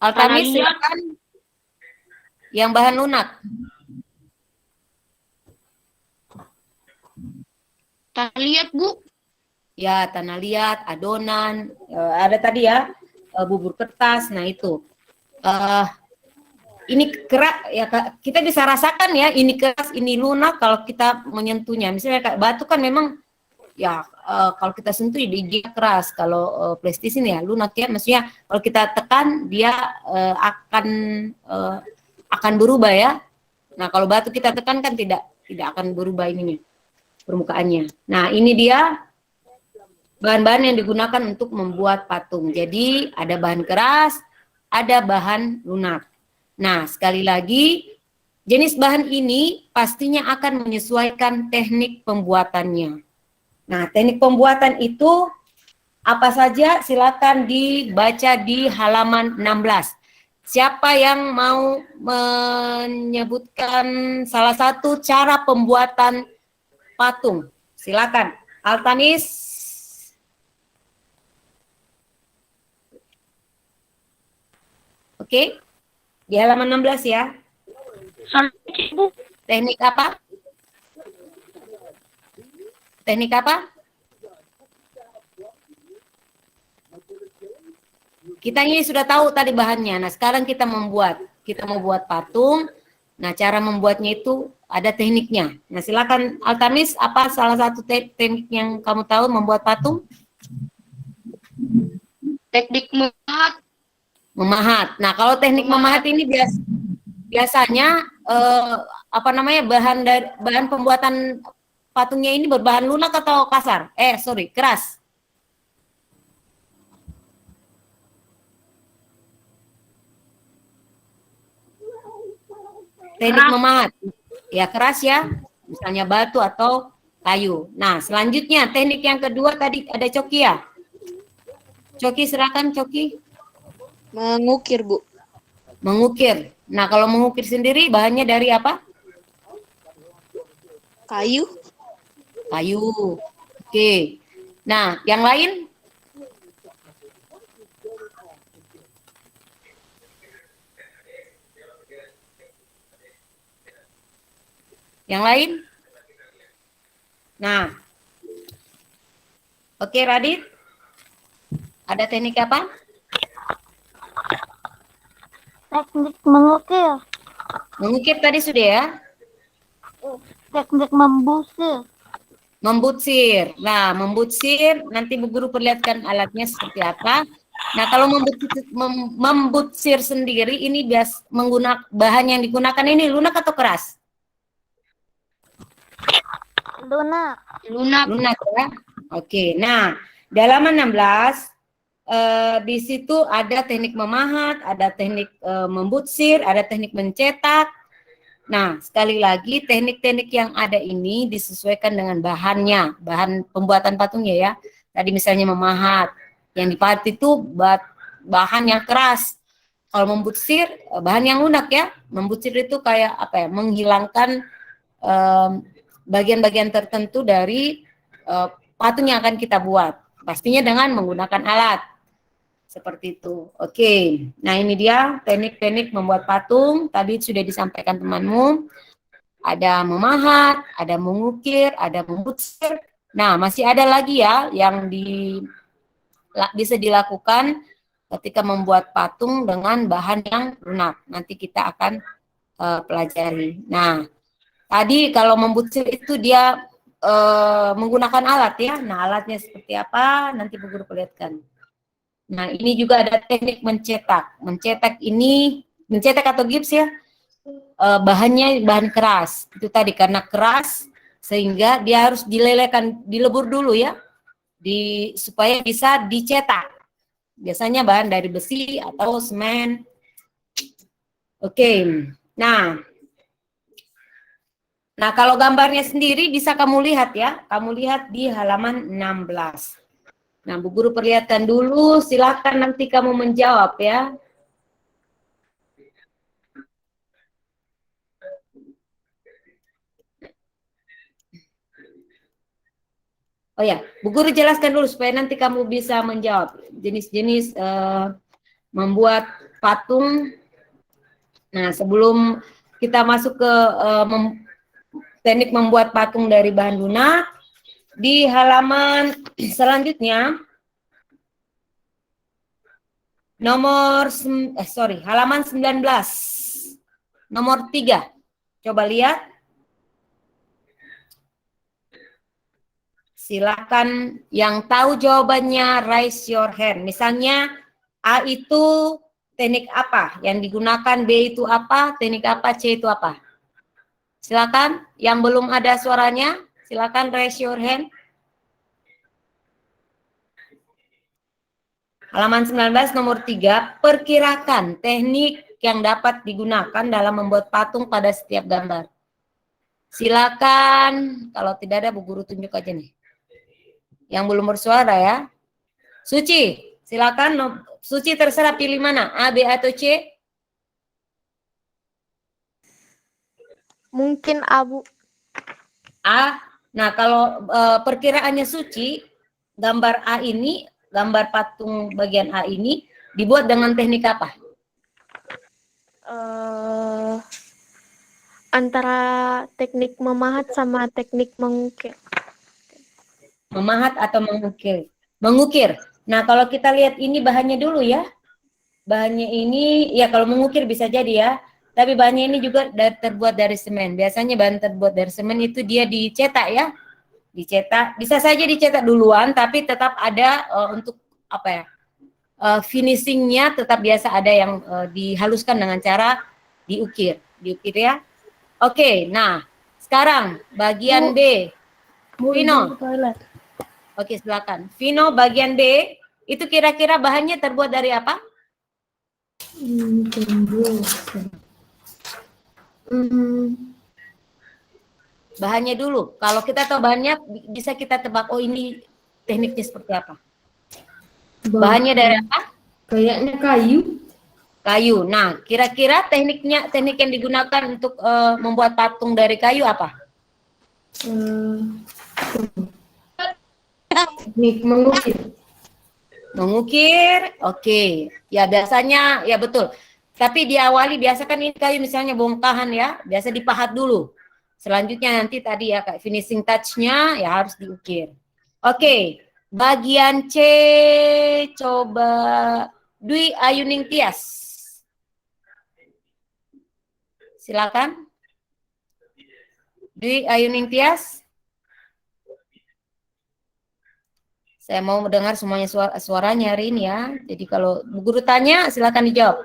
Altamis, silakan. Yang bahan lunak. Tak lihat, Bu. Ya, tanah liat, adonan, ada tadi ya, bubur kertas. Nah itu, ini kerak ya, kita bisa rasakan ya, ini keras, ini lunak kalau kita menyentuhnya. Misalnya kayak batu kan memang ya, kalau kita sentuh dia keras. Kalau plastis ini ya lunak ya, maksudnya kalau kita tekan dia akan berubah ya. Nah kalau batu kita tekan kan tidak akan berubah ininya, permukaannya. Nah ini dia bahan-bahan yang digunakan untuk membuat patung. Jadi ada bahan keras, ada bahan lunak. Nah, sekali lagi, jenis bahan ini pastinya akan menyesuaikan teknik pembuatannya. Nah, teknik pembuatan itu apa saja? Silakan dibaca di halaman 16. Siapa yang mau menyebutkan salah satu cara pembuatan patung? Silakan. Altanis. Oke, di halaman 16 ya. Bu. Teknik apa? Teknik apa? Kita ini sudah tahu tadi bahannya. Nah, sekarang kita mau buat patung. Nah, cara membuatnya itu ada tekniknya. Nah, silakan Altamis, apa salah satu teknik yang kamu tahu membuat patung? Teknik memahat. Memahat. Nah, kalau teknik memahat ini biasanya bahan pembuatan patungnya ini berbahan lunak atau kasar? Keras. Teknik memahat. Ya, keras ya. Misalnya batu atau kayu. Nah, selanjutnya teknik yang kedua tadi ada coki ya. Coki, silakan Coki. Mengukir, Bu. Mengukir. Nah, kalau mengukir sendiri bahannya dari apa? Kayu. Kayu. Oke. Nah, yang lain? Yang lain? Nah. Oke, Radit. Ada teknik apa? Teknik mengukir. Mengukir tadi sudah ya. Teknik membutsir. Membutsir. Nah, membutsir nanti Bu Guru perlihatkan alatnya seperti apa. Nah, kalau membutsir sendiri ini menggunakan bahan yang digunakan ini lunak atau keras? Lunak. Lunak ya. Oke. Nah, di halaman 16 di situ ada teknik memahat, ada teknik membutsir, ada teknik mencetak. Nah, sekali lagi teknik-teknik yang ada ini disesuaikan dengan bahannya, bahan pembuatan patungnya ya. Tadi misalnya memahat, yang dipahat itu bahan yang keras. Kalau membutsir bahan yang lunak ya. Membutsir itu kayak apa ya? Menghilangkan bagian-bagian tertentu dari patung yang akan kita buat. Pastinya dengan menggunakan alat. Seperti itu. Oke. Nah, ini dia teknik-teknik membuat patung. Tadi sudah disampaikan temanmu. Ada memahat, ada mengukir, ada membutsir. Nah, masih ada lagi ya yang bisa dilakukan ketika membuat patung dengan bahan yang lunak. Nanti kita akan pelajari. Nah, tadi kalau membutsir itu dia menggunakan alat ya. Nah, alatnya seperti apa? Nanti Bu Guru perlihatkan. Nah, ini juga ada teknik mencetak. Mencetak atau gips ya, bahannya bahan keras. Itu tadi karena keras sehingga dia harus dilebur dulu ya, supaya bisa dicetak. Biasanya bahan dari besi atau semen. Oke. Nah, kalau gambarnya sendiri bisa kamu lihat ya. Kamu lihat di halaman 16. Nah, Bu Guru perlihatkan dulu, silakan nanti kamu menjawab ya. Oh ya, Bu Guru jelaskan dulu supaya nanti kamu bisa menjawab jenis-jenis membuat patung. Nah, sebelum kita masuk ke teknik membuat patung dari bahan lunak, di halaman selanjutnya halaman 19 nomor 3. Coba lihat. Silakan yang tahu jawabannya raise your hand. Misalnya A itu teknik apa yang digunakan, B itu apa, teknik apa, C itu apa. Silakan yang belum ada suaranya, silakan raise your hand. Halaman 19 nomor 3, perkirakan teknik yang dapat digunakan dalam membuat patung pada setiap gambar. Silakan, kalau tidak ada Bu Guru tunjuk aja nih. Yang belum bersuara ya. Suci, silakan. Suci terserah pilih mana, A, B atau C? Mungkin abu. A. Nah, kalau perkiraannya Suci, gambar A ini, gambar patung bagian A ini dibuat dengan teknik apa? Antara teknik memahat sama teknik mengukir. Memahat atau mengukir. Mengukir. Nah, kalau kita lihat ini bahannya dulu ya. Bahannya ini, ya kalau mengukir bisa jadi ya. Tapi bahannya ini juga terbuat dari semen. Biasanya bahan terbuat dari semen itu dia dicetak ya. Dicetak, bisa saja dicetak duluan, tapi tetap ada untuk apa ya? Finishingnya tetap biasa ada yang dihaluskan dengan cara diukir. Diukir ya. Oke, nah sekarang bagian B. Vino. Oke, silakan. Vino, bagian B, itu kira-kira bahannya terbuat dari apa? Bahannya dulu. Kalau kita tahu bahannya, bisa kita tebak, oh ini tekniknya seperti apa. Bahannya dari apa? Kayaknya kayu. Kayu. Nah, kira-kira teknik yang digunakan untuk membuat patung dari kayu apa? Teknik mengukir. Mengukir, oke. Ya biasanya, ya betul. Tapi diawali biasa kan ini kayu misalnya bongkahan ya, biasa dipahat dulu. Selanjutnya nanti tadi ya kayak finishing touch-nya ya harus diukir. Oke, bagian C coba Dwi Ayuning Tias. Silakan. Dwi Ayuning Tias. Saya mau mendengar semuanya suaranya hari ini ya. Jadi kalau Bu Guru tanya, silakan dijawab.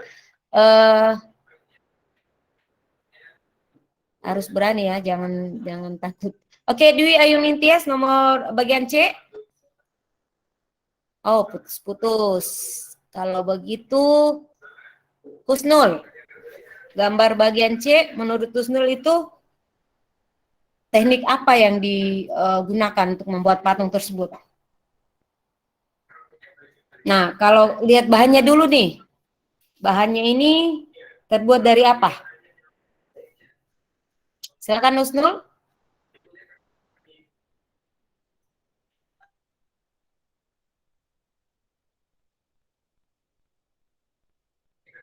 Harus berani ya, jangan takut. Oke, Dwi Ayu Nintias nomor bagian C. Oh, putus-putus. Kalau begitu, Husnul. Gambar bagian C, menurut Husnul itu teknik apa yang digunakan untuk membuat patung tersebut? Nah, kalau lihat bahannya dulu nih. Bahannya ini terbuat dari apa? Silakan Husnul.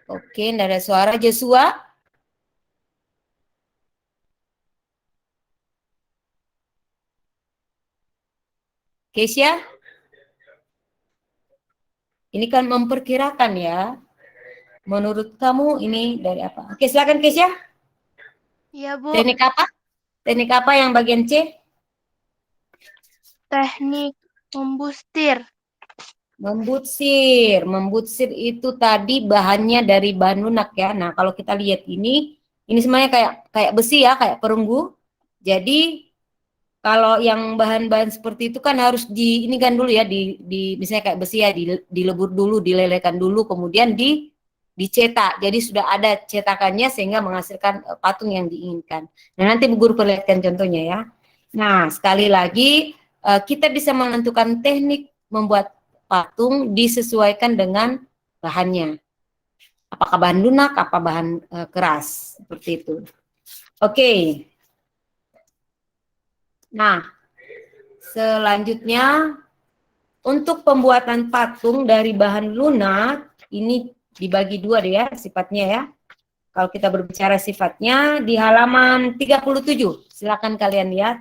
Oke, tidak ada suara. Joshua. Keisha. Ini kan memperkirakan ya. Menurut kamu ini dari apa? Oke, silakan Keisha. Iya, Bu. Teknik apa? Teknik apa yang bagian C? Teknik membustir. Membutsir itu tadi bahannya dari bahan lunak ya. Nah, kalau kita lihat ini semuanya kayak besi ya, kayak perunggu. Jadi kalau yang bahan-bahan seperti itu kan harus ini kan dulu ya, di misalnya kayak besi ya, dilebur dulu, dilelehkan dulu, kemudian dicetak. Jadi sudah ada cetakannya sehingga menghasilkan patung yang diinginkan. Nah, nanti Bu Guru perlihatkan contohnya ya. Nah, sekali lagi kita bisa menentukan teknik membuat patung disesuaikan dengan bahannya. Apakah bahan lunak, apa bahan keras, seperti itu. Oke. Nah, selanjutnya untuk pembuatan patung dari bahan lunak ini dibagi dua deh ya sifatnya ya. Kalau kita berbicara sifatnya di halaman 37, silakan kalian lihat.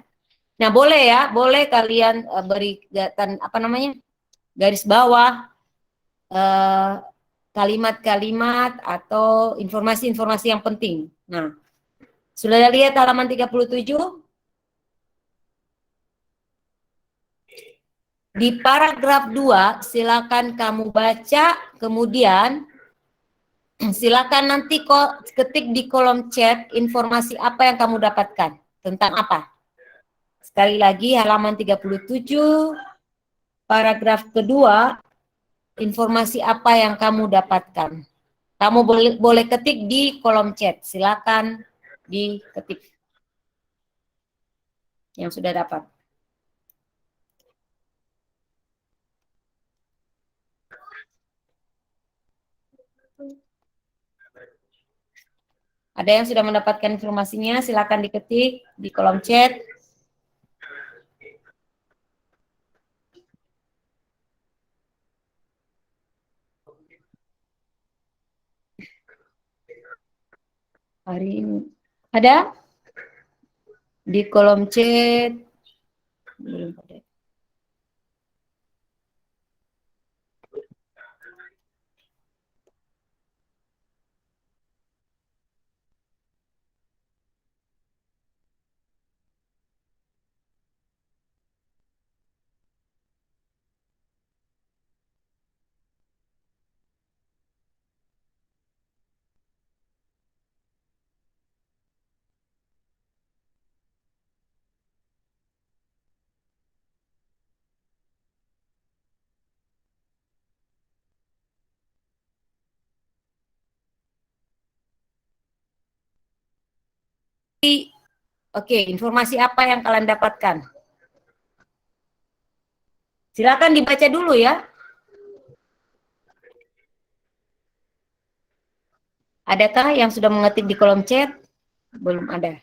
Nah, boleh ya, boleh kalian beri apa namanya? Garis bawah kalimat-kalimat atau informasi-informasi yang penting. Nah, sudah lihat halaman 37? Di paragraf 2, silakan kamu baca, kemudian silakan nanti ketik di kolom chat informasi apa yang kamu dapatkan, tentang apa. Sekali lagi, halaman 37, paragraf kedua, informasi apa yang kamu dapatkan. Kamu boleh ketik di kolom chat, silakan diketik yang sudah dapat. Ada yang sudah mendapatkan informasinya, silakan diketik di kolom chat. Hari ini ada di kolom chat. Belum ada. oke, informasi apa yang kalian dapatkan? Silakan dibaca dulu ya. Adakah yang sudah mengetik di kolom chat? Belum ada.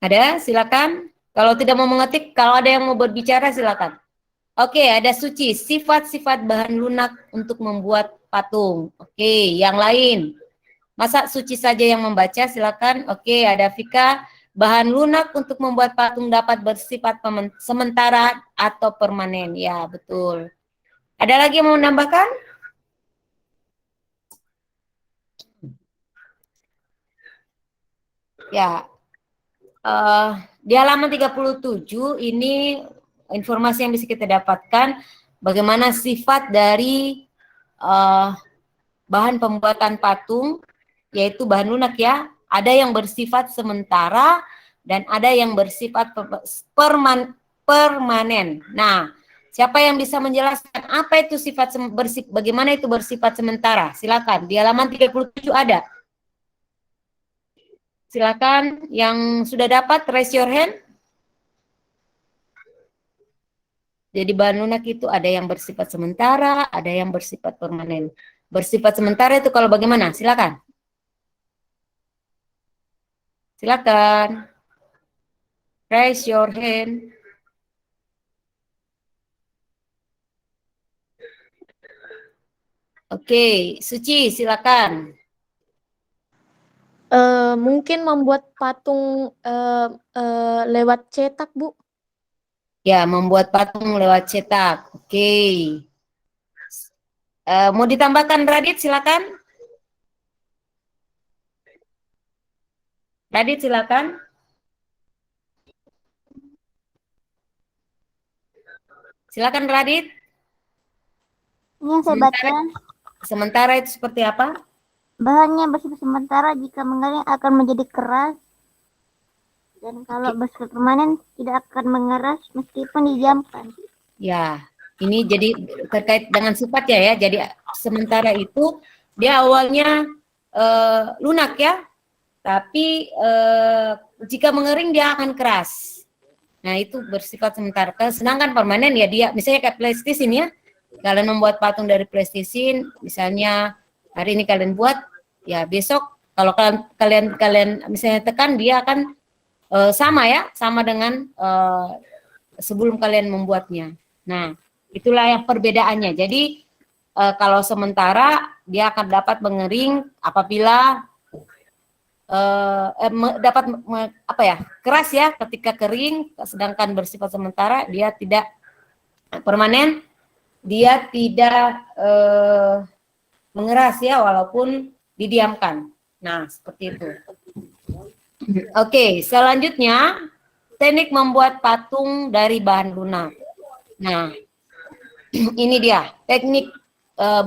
Ada? Silakan. Kalau tidak mau mengetik, kalau ada yang mau berbicara silakan. Oke, ada Suci, sifat-sifat bahan lunak untuk membuat patung. Oke, yang lain. Masa Suci saja yang membaca, silakan. Oke, ada Vika, bahan lunak untuk membuat patung dapat bersifat sementara atau permanen. Ya, betul. Ada lagi yang mau menambahkan? Ya, di halaman 37 ini informasi yang bisa kita dapatkan bagaimana sifat dari bahan pembuatan patung, yaitu bahan lunak ya. Ada yang bersifat sementara dan ada yang bersifat permanen. Nah, siapa yang bisa menjelaskan apa itu sifat bagaimana itu bersifat sementara? Silakan. Di halaman 37 ada. Silakan yang sudah dapat raise your hand. Jadi bahan lunak itu ada yang bersifat sementara, ada yang bersifat permanen. Bersifat sementara itu kalau bagaimana? Silakan. Silakan. Raise your hand. Oke, Suci silakan. Mungkin membuat patung lewat cetak, Bu. Ya, membuat patung lewat cetak. Oke. Mau ditambahkan Radit, silakan. Radit, silakan. Silakan Radit. Ini yang saya baca. Sementara itu seperti apa? Bahannya bersifat sementara, jika mengering akan menjadi keras. Dan kalau bersifat permanen tidak akan mengeras meskipun didiamkan. Ya, ini jadi terkait dengan sifatnya ya. Jadi sementara itu dia awalnya lunak ya, tapi jika mengering dia akan keras. Nah itu bersifat sementara. Sedangkan permanen ya dia, misalnya kayak plastisine ya. Kalian membuat patung dari plastisine, misalnya hari ini kalian buat, ya besok kalau kalian misalnya tekan dia akan sama ya, sama dengan sebelum kalian membuatnya. Nah, itulah yang perbedaannya. Jadi kalau sementara dia akan dapat mengering apabila dapat keras ya ketika kering, sedangkan bersifat sementara dia tidak permanen, dia tidak mengeras ya walaupun didiamkan. Nah, seperti itu. Oke, selanjutnya teknik membuat patung dari bahan lunak. Nah, ini dia teknik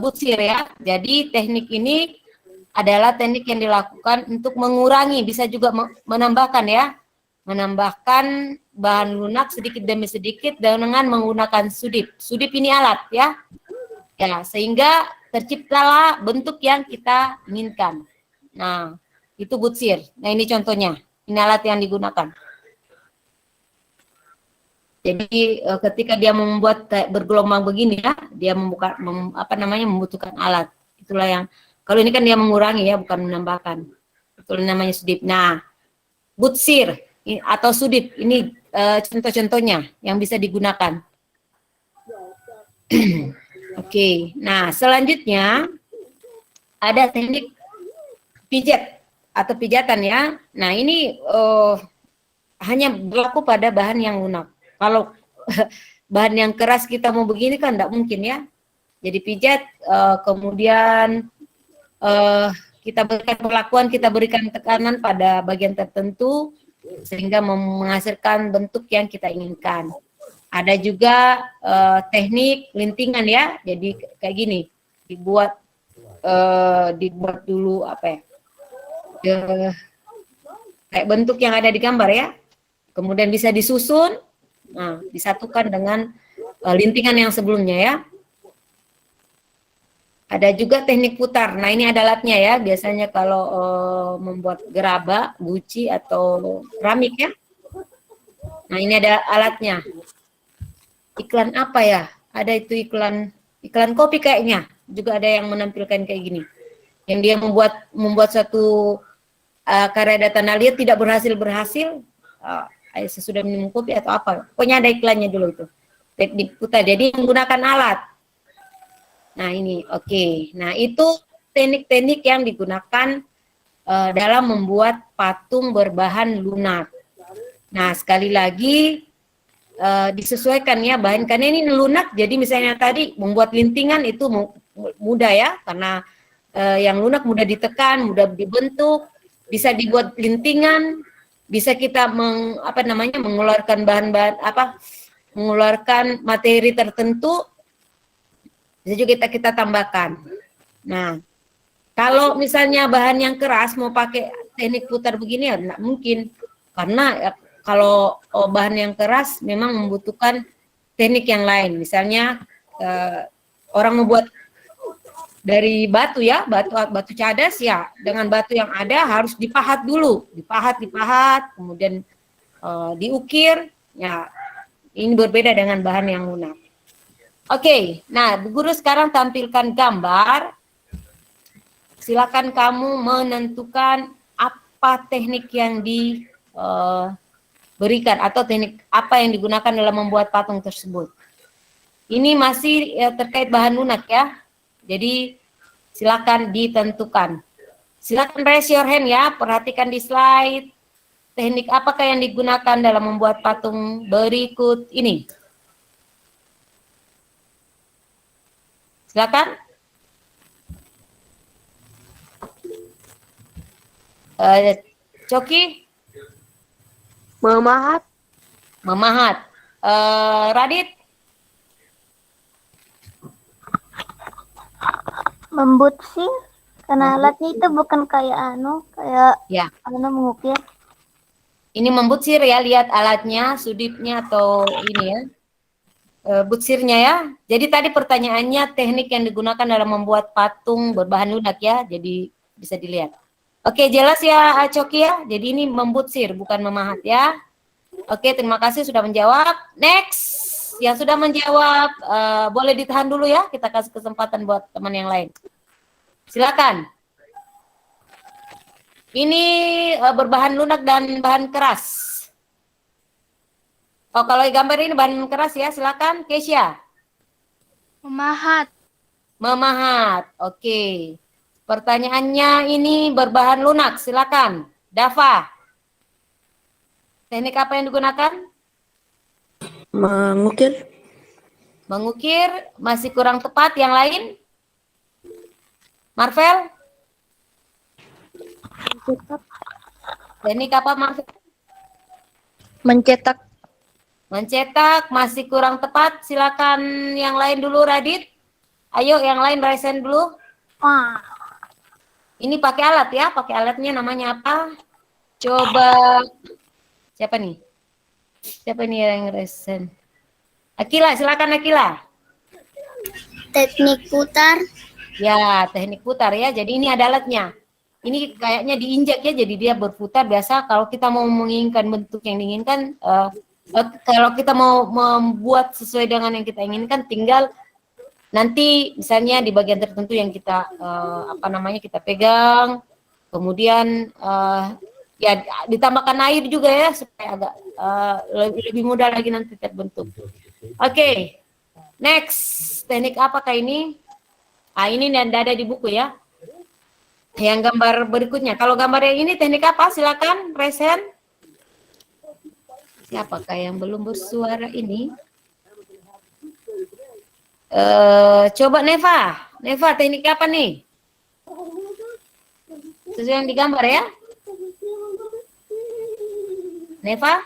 butsir ya. Jadi teknik ini adalah teknik yang dilakukan untuk mengurangi, bisa juga menambahkan ya, menambahkan bahan lunak sedikit demi sedikit dengan menggunakan sudip. Sudip ini alat ya, ya sehingga terciptalah bentuk yang kita inginkan. Nah, itu butsir. Nah, ini contohnya. Ini alat yang digunakan. Jadi ketika dia membuat bergelombang begini ya, dia membutuhkan alat. Itulah yang kalau ini kan dia mengurangi ya, bukan menambahkan. Itu namanya sudip. Nah, butsir atau sudip ini contoh-contohnya yang bisa digunakan. Oke, nah selanjutnya ada teknik pijat atau pijatan ya. Nah ini hanya berlaku pada bahan yang lunak. Kalau bahan yang keras kita mau begini kan tidak mungkin ya. Jadi pijat, kemudian kita berikan perlakuan, kita berikan tekanan pada bagian tertentu sehingga menghasilkan bentuk yang kita inginkan. Ada juga teknik lintingan ya, jadi kayak gini, dibuat dulu kayak bentuk yang ada di gambar ya, kemudian bisa disusun, Nah, disatukan dengan lintingan yang sebelumnya ya. Ada juga teknik putar. Nah, ini ada alatnya ya. Biasanya kalau membuat gerabak, guci atau keramik ya. Nah, ini ada alatnya. Iklan apa ya? Ada itu iklan kopi kayaknya. Juga ada yang menampilkan kayak gini. Yang dia membuat satu karya data analis tidak berhasil sesudah minum kopi atau apa. Pokoknya ada iklannya dulu itu. Teknik putar. Jadi menggunakan alat. Nah, ini oke. Nah, itu teknik-teknik yang digunakan dalam membuat patung berbahan lunak. Nah, sekali lagi disesuaikan ya bahan, karena ini lunak, jadi misalnya tadi membuat lintingan itu mudah ya, karena yang lunak mudah ditekan, mudah dibentuk, bisa dibuat lintingan, bisa kita mengeluarkan bahan-bahan mengeluarkan materi tertentu, bisa juga kita tambahkan. Nah, kalau misalnya bahan yang keras mau pakai teknik putar begini ya nggak mungkin, karena kalau bahan yang keras memang membutuhkan teknik yang lain. Misalnya orang membuat dari batu ya, batu cadas ya, dengan batu yang ada harus dipahat dulu, dipahat, kemudian diukir. Ya, ini berbeda dengan bahan yang lunak. Oke, nah guru sekarang tampilkan gambar. Silakan kamu menentukan apa teknik yang diberikan atau teknik apa yang digunakan dalam membuat patung tersebut. Ini masih terkait bahan lunak ya. Jadi silakan ditentukan. Silakan raise your hand ya, perhatikan di slide. Teknik apakah yang digunakan dalam membuat patung berikut ini? Silakan. Coki? Memahat. Radit? Membutsing, karena alatnya itu bukan kayak Ya. mengukir. Ini membutsir ya, lihat alatnya, sudipnya atau ini ya. Butsirnya ya. Jadi tadi pertanyaannya teknik yang digunakan dalam membuat patung berbahan lunak ya. Jadi bisa dilihat. Oke, jelas ya Coki ya. Jadi ini membutsir bukan memahat ya. Oke, terima kasih sudah menjawab. Next, yang sudah menjawab boleh ditahan dulu ya. Kita kasih kesempatan buat teman yang lain. Silakan. Ini berbahan lunak dan bahan keras. Oh, kalau gambar ini bahan keras ya, silakan Keisha. Memahat. Oke. Pertanyaannya ini berbahan lunak, silakan. Dava. Teknik apa yang digunakan? Mengukir. Mengukir, masih kurang tepat. Yang lain? Marvel? Teknik apa Marvel? Mencetak. Mencetak, masih kurang tepat. Silakan yang lain dulu, Radit. Ayo, yang lain raise hand dulu. Ini pakai alat ya, pakai alatnya namanya apa? Coba, siapa nih? Siapa nih yang raise hand? Akila, silakan Akila. Teknik putar. Ya, teknik putar ya. Jadi ini ada alatnya. Ini kayaknya diinjak ya, jadi dia berputar. Biasa kalau kita mau menginginkan bentuk yang diinginkan, kalau kita mau membuat sesuai dengan yang kita inginkan, tinggal nanti misalnya di bagian tertentu yang kita kita pegang, kemudian ya ditambahkan air juga ya supaya agak lebih mudah lagi nanti terbentuk. Oke, next teknik apakah ini? Ini yang ada di buku ya. Yang gambar berikutnya. Kalau gambar yang ini teknik apa? Silakan raise hand. Siapakah yang belum bersuara ini? Coba Neva. Neva, teknik apa nih? Sesuai yang digambar ya. Neva?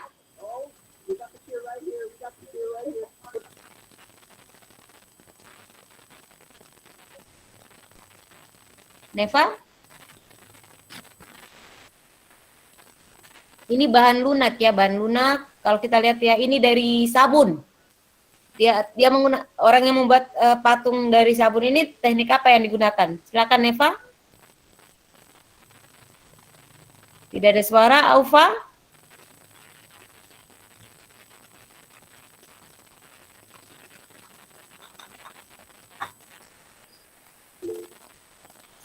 Neva? Ini bahan lunak ya, bahan lunak. kalau kita lihat ya, ini dari sabun. Dia orang yang membuat patung dari sabun ini teknik apa yang digunakan? Silakan Neva. Tidak ada suara, Aufa.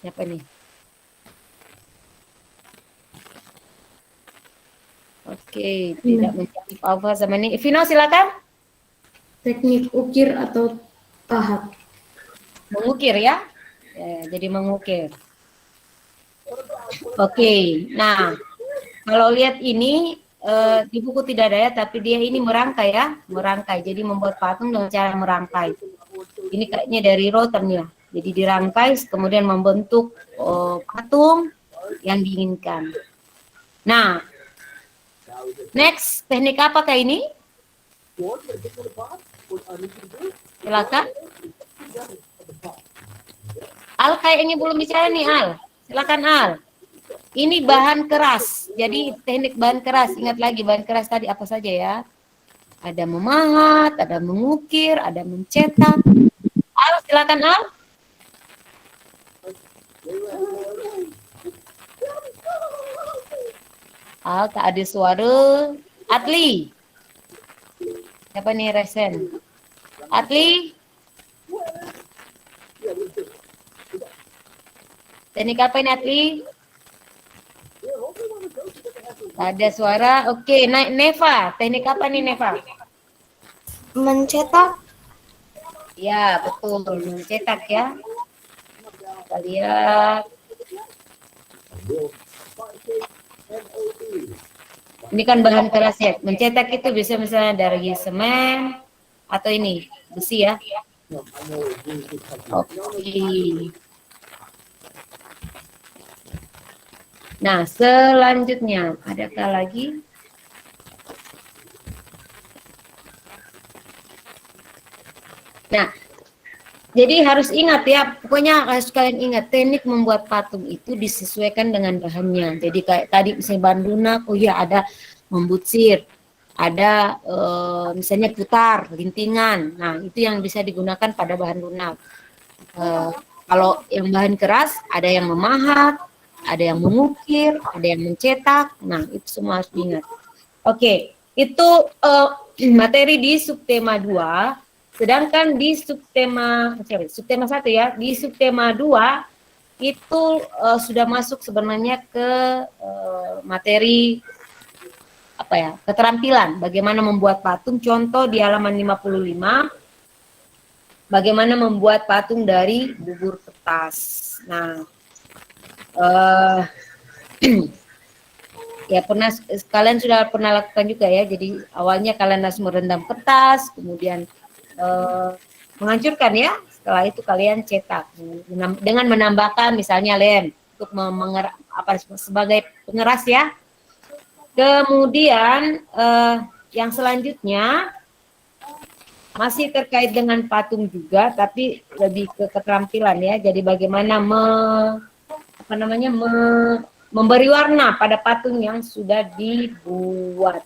Siapa nih? Oke, tidak menjawab Aufa sama ini. Vino silakan. Teknik ukir atau pahat. Mengukir ya. Jadi mengukir. Oke, nah kalau lihat ini di buku tidak ada ya, tapi dia ini merangkai ya, merangkai. Jadi membuat patung dengan cara merangkai. Ini kayaknya dari rotan ya. Jadi dirangkai, kemudian membentuk patung yang diinginkan. Nah, next teknik apakah ini? Silakan. Al kayaknya belum bicara nih Al. Silakan Al. Ini bahan keras. Jadi teknik bahan keras. Ingat lagi bahan keras tadi apa saja ya? Ada memahat, ada mengukir, ada mencetak. Al silakan Al. Al tak ada suara. Atli. Siapa nih Resen? Atli. Teknik apa ini Atli? Ada suara. Oke, naik Neva. Teknik apa nih Neva? Mencetak. Ya, betul. Mencetak ya. Kita lihat. Ini kan bahan keras ya. Mencetak itu bisa misalnya dari semen atau ini besi ya. Oke. Nah, selanjutnya adakah lagi? Nah, jadi harus ingat ya, pokoknya harus kalian ingat teknik membuat patung itu disesuaikan dengan bahannya. Jadi kayak tadi misalnya bahan lunak, oh iya ada membutsir, ada misalnya putar, lintingan. Nah, itu yang bisa digunakan pada bahan lunak. Kalau yang bahan keras, ada yang memahat, ada yang mengukir, ada yang mencetak. Nah, itu semua harus diingat. Oke, itu materi di subtema 2. Sedangkan di subtema 1 ya, di subtema 2 itu sudah masuk sebenarnya ke materi apa ya, keterampilan bagaimana membuat patung. Contoh di halaman 55, bagaimana membuat patung dari bubur kertas. Nah, ya kalian sudah pernah lakukan juga ya. Jadi awalnya kalian harus merendam kertas, kemudian menghancurkan ya. Setelah itu kalian cetak dengan menambahkan misalnya lem untuk sebagai pengeras ya. Kemudian yang selanjutnya masih terkait dengan patung juga, tapi lebih ke keterampilan ya. Jadi bagaimana memberi warna pada patung yang sudah dibuat.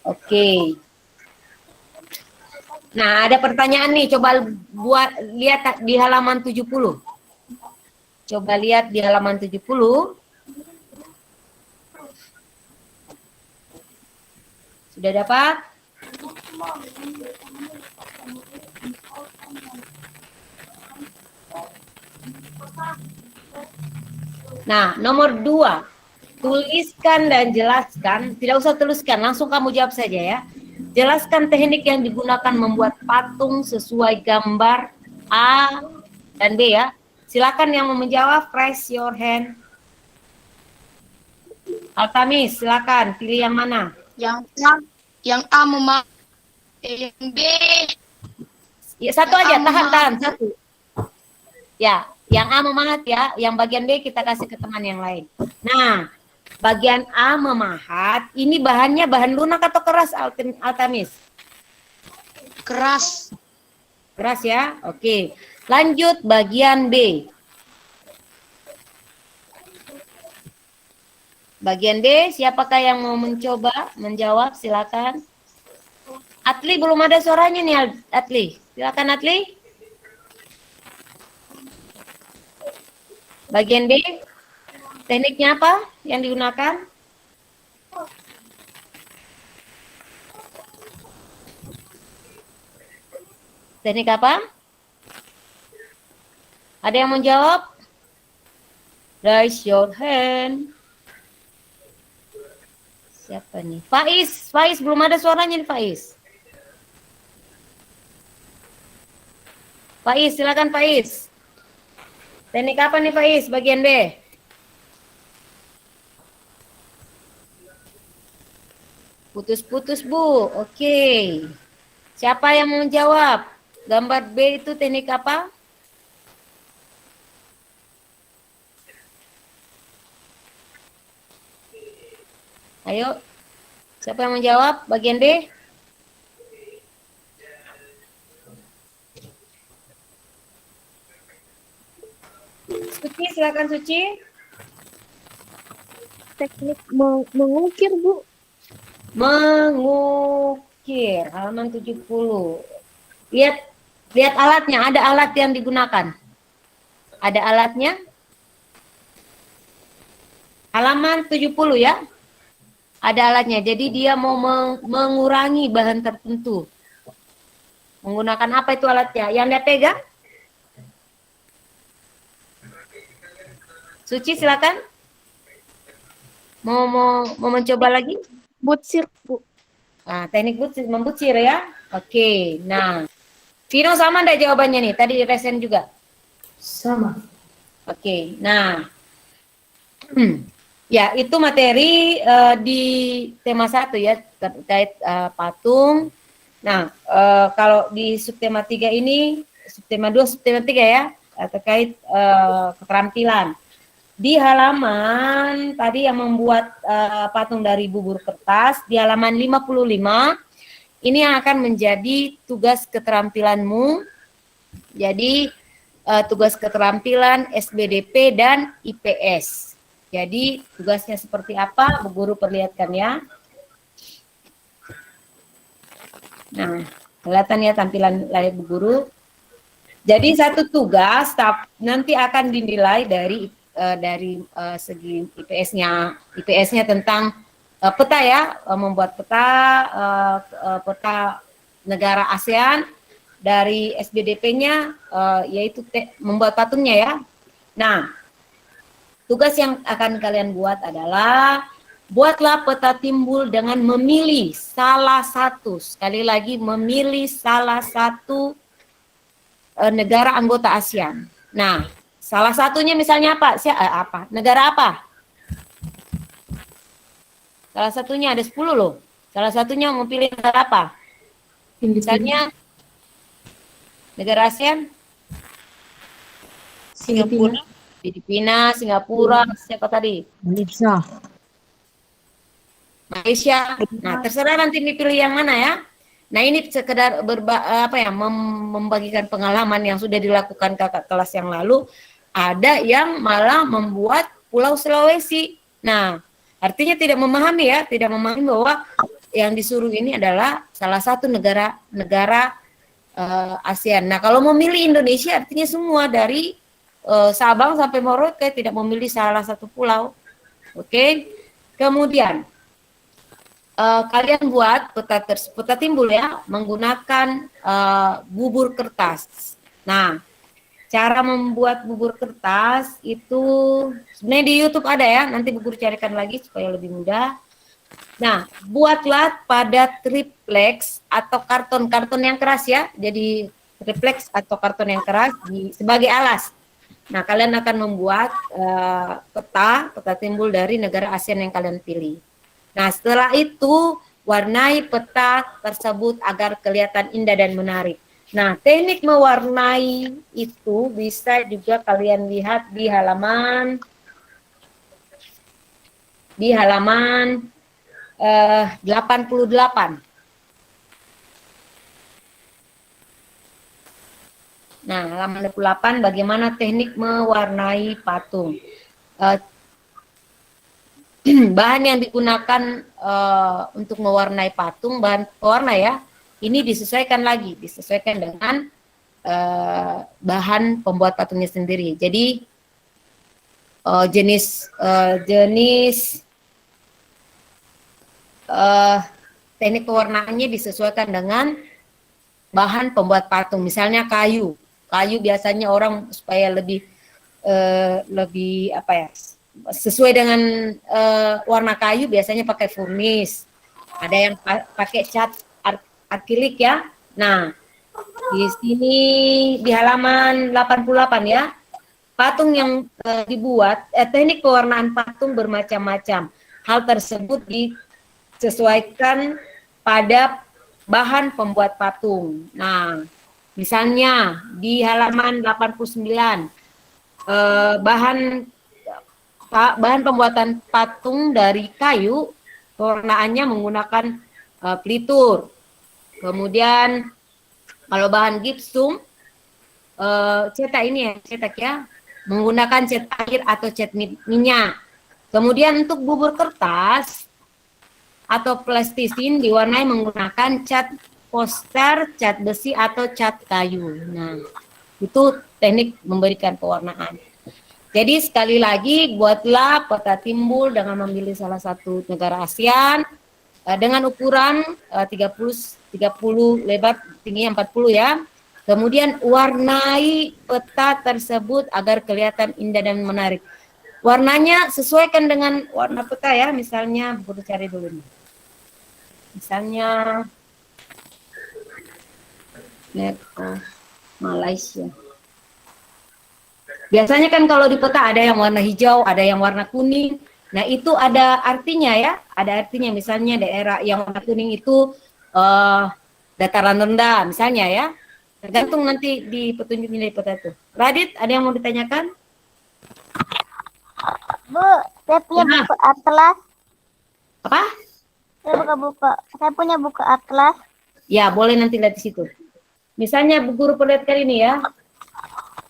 Oke. Nah, ada pertanyaan nih, coba lihat di halaman 70. Coba lihat di halaman 70. Sudah dapat? Nah, nomor 2. Tuliskan dan jelaskan, tidak usah tuliskan, langsung kamu jawab saja ya. Jelaskan teknik yang digunakan membuat patung sesuai gambar A dan B ya. Silakan yang mau menjawab, raise your hand. Altamis, silakan pilih yang mana? Yang A memahat, yang B Ya, satu aja, tahan satu. Ya, yang A memahat ya, yang bagian B kita kasih ke teman yang lain. Nah, bagian A memahat, ini bahannya bahan lunak atau keras Altamis? keras. Keras ya, oke. Lanjut bagian B. Bagian D, siapakah yang mau mencoba menjawab? Silakan. Atli belum ada suaranya nih, Atli. Silakan Atli. Bagian B, tekniknya apa yang digunakan? Teknik apa? Ada yang menjawab? Raise your hand. Siapa nih? Faiz belum ada suaranya nih Faiz. Faiz, silakan Faiz. Teknik apa nih Faiz? Bagian B. Putus-putus Bu. Oke. Siapa yang mau menjawab? Gambar B itu teknik apa? Ayo. Siapa yang menjawab? Bagian D. Suci, silakan Suci. Teknik mengukir, Bu. Mengukir, halaman 70. Lihat alatnya, ada alat yang digunakan. Ada alatnya. Halaman 70 ya. Ada alatnya. Jadi dia mau mengurangi bahan tertentu. Menggunakan apa itu alatnya? Yang dia pegang? Suci silakan. Mau mencoba lagi? Butsir, Bu. Nah, teknik membutsir ya. Oke. Nah, Vino sama enggak jawabannya nih? Tadi resen juga. Sama. Oke. Nah, ya itu materi di tema 1 ya terkait patung. Nah, kalau di subtema 3 ini, subtema 2, subtema 3 ya terkait keterampilan. Di halaman tadi yang membuat patung dari bubur kertas, di halaman 55, ini yang akan menjadi tugas keterampilanmu. Jadi, tugas keterampilan SBDP dan IPS. Jadi, tugasnya seperti apa? Bu Guru perlihatkan ya. Nah, kelihatan ya tampilan layar Bu Guru. Jadi, satu tugas nanti akan dinilai dari segi IPS-nya tentang peta ya, membuat peta negara ASEAN. Dari SBDP-nya yaitu membuat patungnya ya. Nah, tugas yang akan kalian buat adalah buatlah peta timbul dengan memilih salah satu, sekali lagi memilih salah satu negara anggota ASEAN. Nah, salah satunya misalnya apa? Negara apa? Salah satunya ada 10 loh. Salah satunya mau pilih negara apa? Misalnya negara ASEAN? Filipina, Singapura, siapa tadi? Malaysia. Nah, terserah nanti dipilih yang mana ya. Nah, ini sekedar membagikan pengalaman yang sudah dilakukan kakak kelas yang lalu. Ada yang malah membuat Pulau Sulawesi. Nah, artinya tidak memahami bahwa yang disuruh ini adalah salah satu negara ASEAN. Nah, kalau memilih Indonesia artinya semua dari Sabang sampai Merauke, tidak memilih salah satu pulau. Oke. Kemudian kalian buat peta timbul ya menggunakan bubur kertas. Nah, cara membuat bubur kertas itu sebenarnya di YouTube ada ya, nanti Bu Guru carikan lagi supaya lebih mudah. Nah, buatlah pada triplex atau karton yang keras ya. Jadi triplex atau karton yang keras sebagai alas. Nah, kalian akan membuat peta timbul dari negara ASEAN yang kalian pilih. Nah, setelah itu warnai peta tersebut agar kelihatan indah dan menarik. Nah, teknik mewarnai itu bisa juga kalian lihat di halaman 88. Nah, halaman 88 bagaimana teknik mewarnai patung. bahan yang digunakan untuk mewarnai patung, bahan pewarna ya, ini disesuaikan dengan bahan pembuat patungnya sendiri. Jadi jenis teknik pewarnaannya disesuaikan dengan bahan pembuat patung. Misalnya kayu biasanya orang supaya lebih apa ya, sesuai dengan warna kayu biasanya pakai furnis. Ada yang pakai cat akrilik ya. Nah, di sini di halaman 88 ya. Patung yang dibuat, teknik pewarnaan patung bermacam-macam. Hal tersebut disesuaikan pada bahan pembuat patung. Nah, misalnya di halaman 89 bahan pembuatan patung dari kayu, pewarnaannya menggunakan pelitur. Kemudian kalau bahan gipsum, cetak ya, menggunakan cat air atau cat minyak. Kemudian untuk bubur kertas atau plastisin diwarnai menggunakan cat poster, cat besi atau cat kayu. Nah, itu teknik memberikan pewarnaan. Jadi sekali lagi, buatlah peta timbul dengan memilih salah satu negara ASEAN dengan ukuran 30 lebar, tingginya 40 ya. Kemudian warnai peta tersebut agar kelihatan indah dan menarik. Warnanya sesuaikan dengan warna peta ya. Misalnya, buku cari dulu nih. Misalnya map of Malaysia. Biasanya kan kalau di peta ada yang warna hijau, ada yang warna kuning. Nah, itu ada artinya ya. Ada artinya, misalnya daerah yang warna kuning itu dataran rendah misalnya ya. Tergantung nanti di petunjuknya di peta itu. Radit, ada yang mau ditanyakan? Bu, saya punya buku atlas. Apa? Saya punya buku atlas. Ya, boleh nanti lihat di situ. Misalnya Bu Guru perlihatkan ini ya.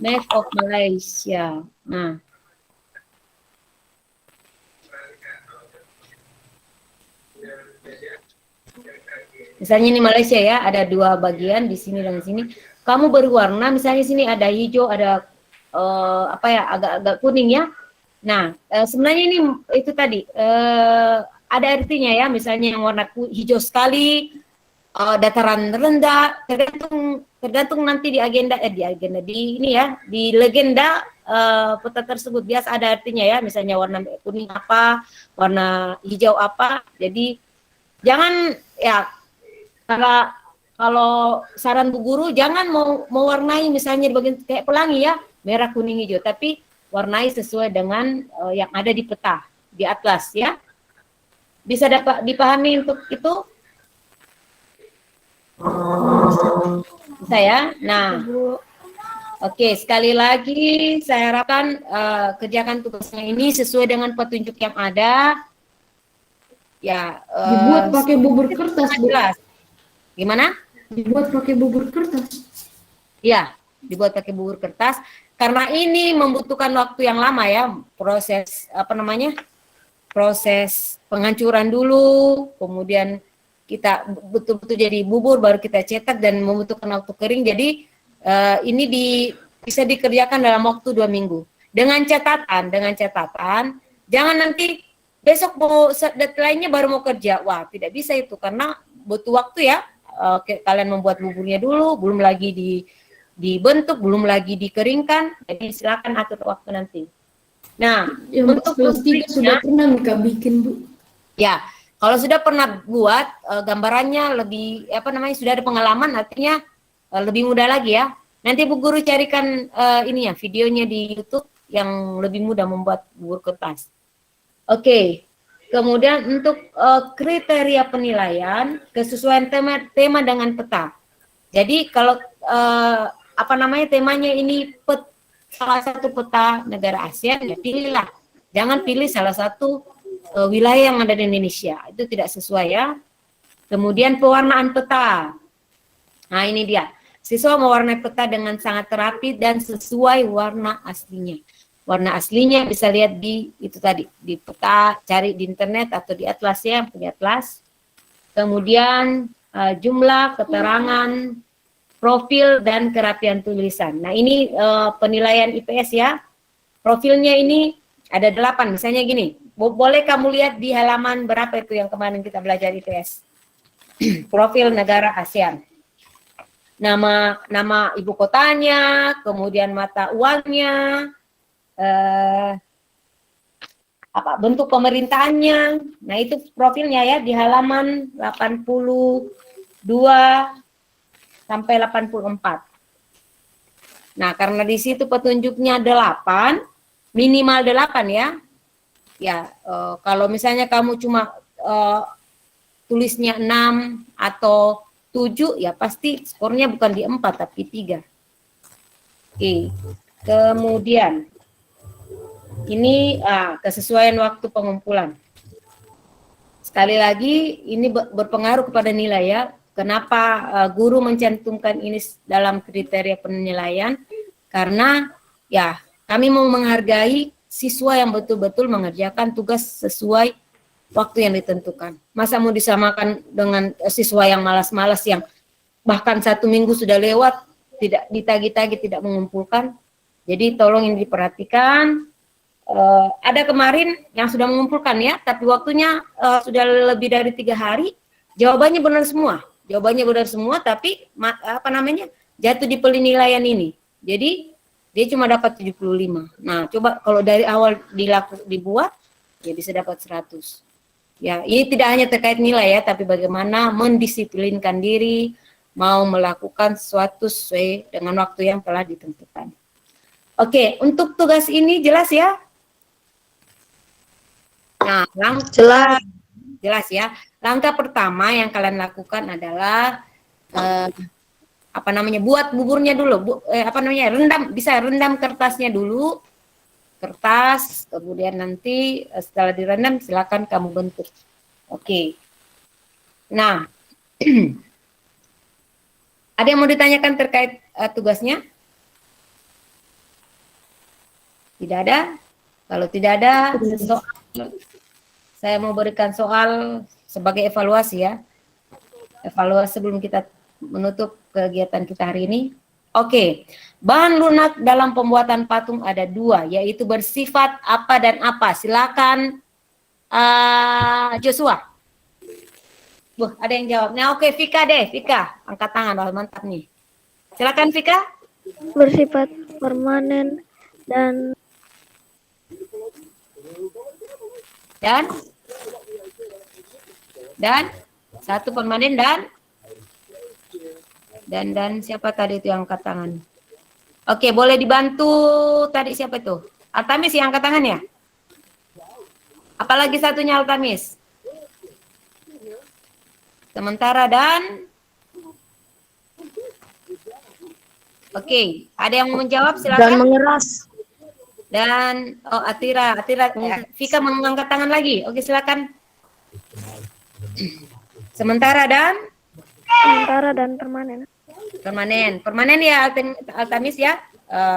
Map of Malaysia. Nah. Misalnya ini Malaysia ya, ada dua bagian di sini dan di sini. Kamu berwarna, misalnya sini ada hijau, ada agak-agak kuning ya. Nah, sebenarnya ini itu tadi ada artinya ya, misalnya yang warna hijau sekali, dataran rendah, tergantung nanti di legenda peta tersebut biasa ada artinya ya, misalnya warna kuning apa, warna hijau apa. Jadi jangan ya, kalau saran Bu Guru jangan mau warnai misalnya di bagian kayak pelangi ya, merah kuning hijau, tapi warnai sesuai dengan yang ada di peta, di atlas ya. Bisa dapat dipahami untuk itu? Bisa ya? Nah, oke, sekali lagi saya harapkan kerjakan tugasnya ini sesuai dengan petunjuk yang ada. Ya, Dibuat pakai bubur kertas, Bu. jelas. Gimana? Dibuat pakai bubur kertas. Ya, dibuat pakai bubur kertas. Karena ini membutuhkan waktu yang lama ya, proses proses penghancuran dulu, kemudian kita betul-betul jadi bubur, baru kita cetak dan membutuhkan waktu kering. Jadi ini bisa dikerjakan dalam waktu 2 minggu. Dengan catatan, jangan nanti besok mau deadline-nya baru mau kerja. Wah, tidak bisa itu karena butuh waktu ya. Kalian membuat buburnya dulu, belum lagi dibentuk, belum lagi dikeringkan. Jadi silakan atur waktu nanti. Nah, untuk kelas 3 sudah pernah Kak bikin, Bu. Ya, kalau sudah pernah buat gambarannya lebih sudah ada pengalaman, artinya lebih mudah lagi ya. Nanti Bu Guru carikan videonya di YouTube yang lebih mudah membuat bubur kertas. Oke. Kemudian untuk kriteria penilaian kesesuaian tema dengan peta. Jadi kalau temanya ini salah satu peta negara ASEAN, ya pilihlah. Jangan pilih salah satu wilayah yang ada di Indonesia. Itu tidak sesuai ya. Kemudian pewarnaan peta. Nah, ini dia. Siswa mewarnai peta dengan sangat rapi dan sesuai warna aslinya. Warna aslinya bisa lihat di itu tadi, di peta, cari di internet atau di atlas ya, punya atlas. Kemudian jumlah, keterangan, profil, dan kerapian tulisan. Nah ini penilaian IPS ya. Profilnya ini ada 8, misalnya gini. Boleh kamu lihat di halaman berapa itu yang kemarin kita belajar IPS. Profil negara ASEAN. Nama ibu kotanya, kemudian mata uangnya, bentuk pemerintahannya. Nah, itu profilnya ya di halaman 82 sampai 84. Nah, karena di situ petunjuknya 8, minimal 8 ya. Ya, kalau misalnya kamu cuma tulisnya 6 atau 7, ya pasti skornya bukan di 4 tapi 3. Oke. Kemudian ini kesesuaian waktu pengumpulan. Sekali lagi ini berpengaruh kepada nilai ya. Kenapa guru mencantumkan ini dalam kriteria penilaian? Karena ya kami mau menghargai siswa yang betul-betul mengerjakan tugas sesuai waktu yang ditentukan. Masa mau disamakan dengan siswa yang malas-malas yang bahkan 1 minggu sudah lewat, tidak ditagi-tagi, tidak mengumpulkan. Jadi tolong ini diperhatikan. Ada kemarin yang sudah mengumpulkan ya, tapi waktunya sudah lebih dari 3 hari. Jawabannya benar semua. Jawabannya benar semua, tapi jatuh di penilaian ini. Jadi dia cuma dapat 75. Nah, coba kalau dari awal dibuat, ya bisa dapat 100. Ya, ini tidak hanya terkait nilai ya, tapi bagaimana mendisiplinkan diri, mau melakukan sesuatu sesuai dengan waktu yang telah ditentukan. Oke, untuk tugas ini jelas ya? Nah, jelas ya. Langkah pertama yang kalian lakukan adalah buat buburnya dulu. Rendam kertasnya dulu. Kertas, kemudian nanti setelah direndam silakan kamu bentuk. Oke. Nah, ada yang mau ditanyakan terkait tugasnya? Tidak ada? Kalau tidak ada, saya mau berikan soal sebagai evaluasi ya. Evaluasi sebelum kita menutup kegiatan kita hari ini. Oke, bahan lunak dalam pembuatan patung ada 2, yaitu bersifat apa dan apa. Silakan Joshua. Ada yang jawab. Nah, oke, Vika deh, Vika. Angkat tangan, mantap nih. Silakan Vika. Bersifat permanen dan satu permanen dan siapa tadi itu yang angkat tangan? Oke, boleh dibantu tadi siapa itu? Altamis yang angkat tangan ya? Apalagi satunya Altamis? Sementara dan oke, ada yang mau menjawab silakan. Dan mengeras. Dan Atira, Vika mengangkat tangan lagi. Oke, silakan. Sementara dan permanen. Permanen ya Altamis ya.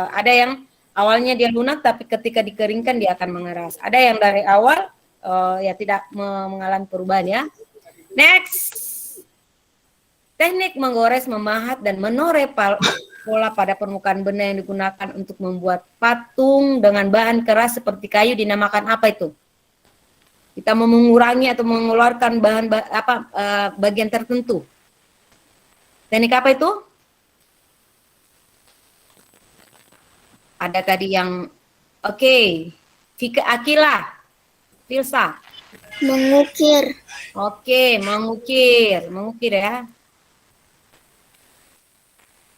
Ada yang awalnya dia lunak tapi ketika dikeringkan dia akan mengeras. Ada yang dari awal ya tidak mengalami perubahan ya. Next. Teknik menggores, memahat, dan menoreh pola pada permukaan benda yang digunakan untuk membuat patung dengan bahan keras seperti kayu dinamakan apa itu? Kita mau mengurangi atau mengeluarkan bagian tertentu. Teknik apa itu? Ada tadi yang Vika, Akila, Filsa. Mengukir. Oke, mengukir ya.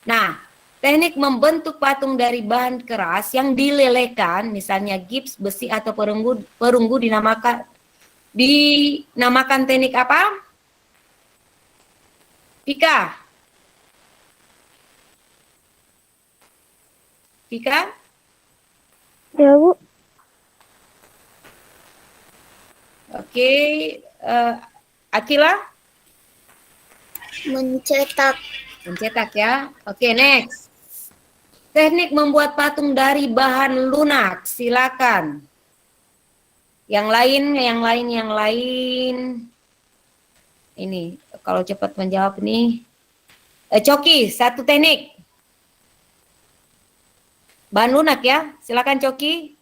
Nah, teknik membentuk patung dari bahan keras yang dilelekan, misalnya gips, besi atau perunggu dinamakan teknik apa? Vika? Ya, Bu. Oke, Akila? Mencetak. Mencetak ya. Oke, next. teknik membuat patung dari bahan lunak. Silakan. Yang lain. Ini kalau cepat menjawab nih. Coki, satu teknik. Bahan lunak ya. Silakan Coki.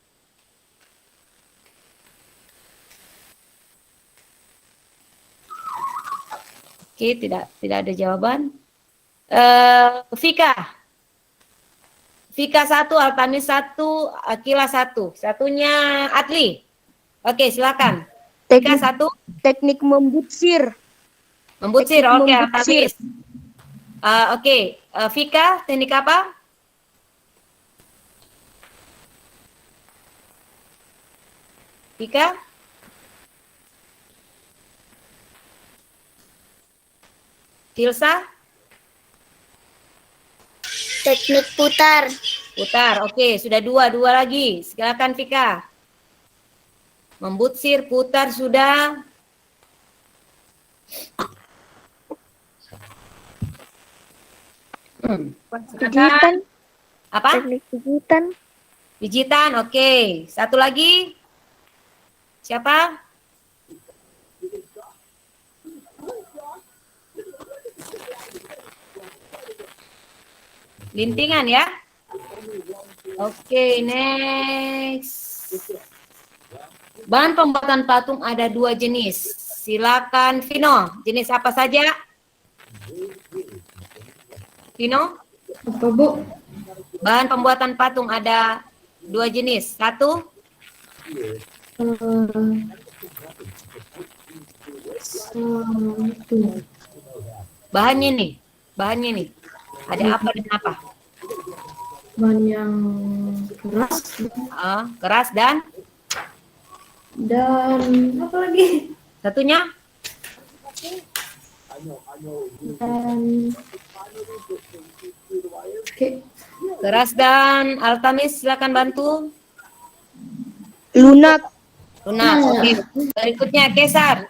Oke, tidak ada jawaban. Vika 1, Altamis 1, Akila 1. Satunya Atli. Oke, silakan. Vika 1. Teknik membutsir. Membutsir, Teknik oke, membutsir. Altamis. Oke, Vika, teknik apa? Vika? Tilsa? Teknik putar. Putar, oke, sudah dua lagi. Silakan Vika. Membutsir, putar sudah. Pijitan. Apa? Teknik pijitan. Pijitan, oke. Satu lagi. Siapa? Lintingan ya. Oke, next. Bahan pembuatan patung ada 2 jenis. Silakan Vino. Jenis apa saja? Vino? Apa Bu? Bahan pembuatan patung ada 2 jenis. Satu, Tuh. bahannya nih. Ada apa dan apa? Bahan yang keras Keras dan apa lagi? satunya Dan oke. keras dan Altamis, silakan bantu. Lunak. Lunak, oke. Berikutnya Kesar.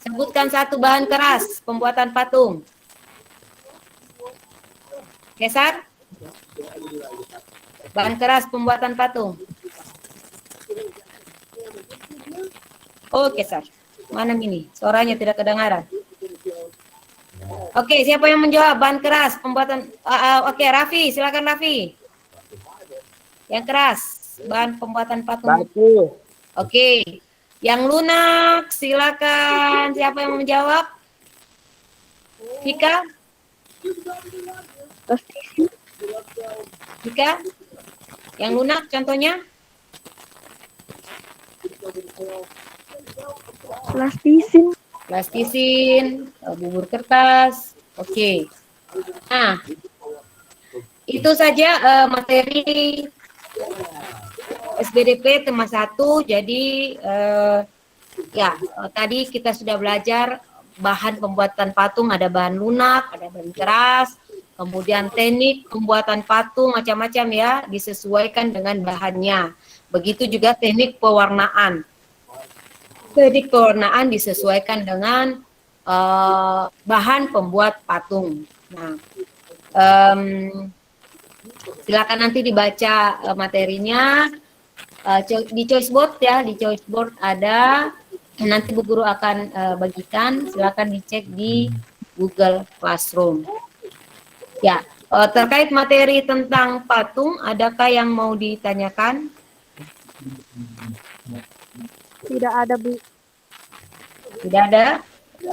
Sebutkan satu bahan keras pembuatan patung. Kesar? Bahan keras pembuatan patung. Oh, Kesar. Mana ini? Suaranya tidak kedengaran. Oke, siapa yang menjawab bahan keras pembuatan? Oke, Raffi, silakan Raffi. Yang keras, bahan pembuatan patung. Batu. Oke, yang lunak, silakan. Siapa yang menjawab? Vika? Vika? Yang lunak contohnya? Plastisin, bubur kertas. Oke. Nah, itu saja materi SBDP tema 1. Jadi tadi kita sudah belajar bahan pembuatan patung, ada bahan lunak, ada bahan keras, kemudian teknik pembuatan patung macam-macam ya, disesuaikan dengan bahannya. Begitu juga teknik pewarnaan. Teknik pewarnaan disesuaikan dengan bahan pembuat patung. Nah, silakan nanti dibaca materinya di choice board ya, di choice board ada, nanti Bu Guru akan bagikan, silakan dicek di Google Classroom. Ya, terkait materi tentang patung, adakah yang mau ditanyakan? Tidak ada, Bu. Tidak ada?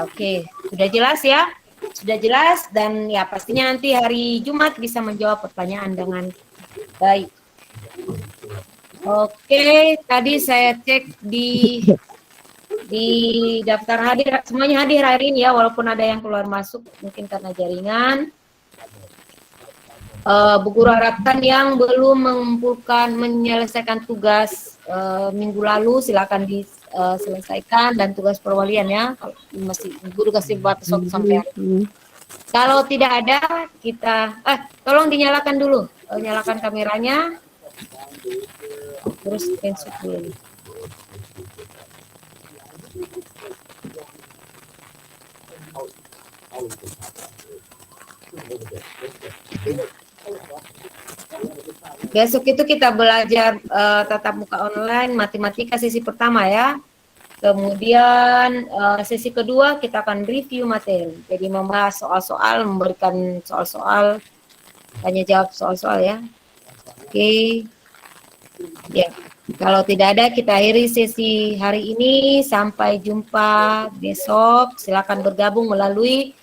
Oke, sudah jelas ya? Sudah jelas dan ya pastinya nanti hari Jumat bisa menjawab pertanyaan dengan baik. Oke, tadi saya cek di daftar hadir, semuanya hadir hari ini ya, walaupun ada yang keluar masuk mungkin karena jaringan. Bu Guru harapkan yang belum menyelesaikan tugas minggu lalu silakan diselesaikan, dan tugas perwalian ya, masih Bu Guru kasih batas waktu sampai hari ini. Kalau tidak ada kita tolong dinyalakan dulu, nyalakan kameranya, terus screenshot dulu. Besok itu kita belajar tatap muka online matematika sesi pertama ya. Kemudian sesi kedua kita akan review materi. Jadi membahas soal-soal, memberikan soal-soal, tanya jawab soal-soal ya. Oke. Ya, kalau tidak ada kita akhiri sesi hari ini. Sampai jumpa besok. Silakan bergabung melalui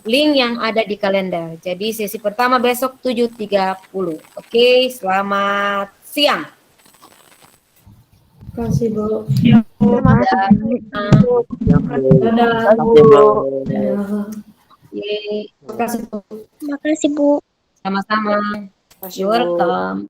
link yang ada di kalender. Jadi sesi pertama besok 7.30. Oke, selamat siang. Terima kasih, Bu. Terima kasih. Dadah. Bu. Dadah. Terima kasih. Terima kasih, Bu. Sama-sama. You're welcome.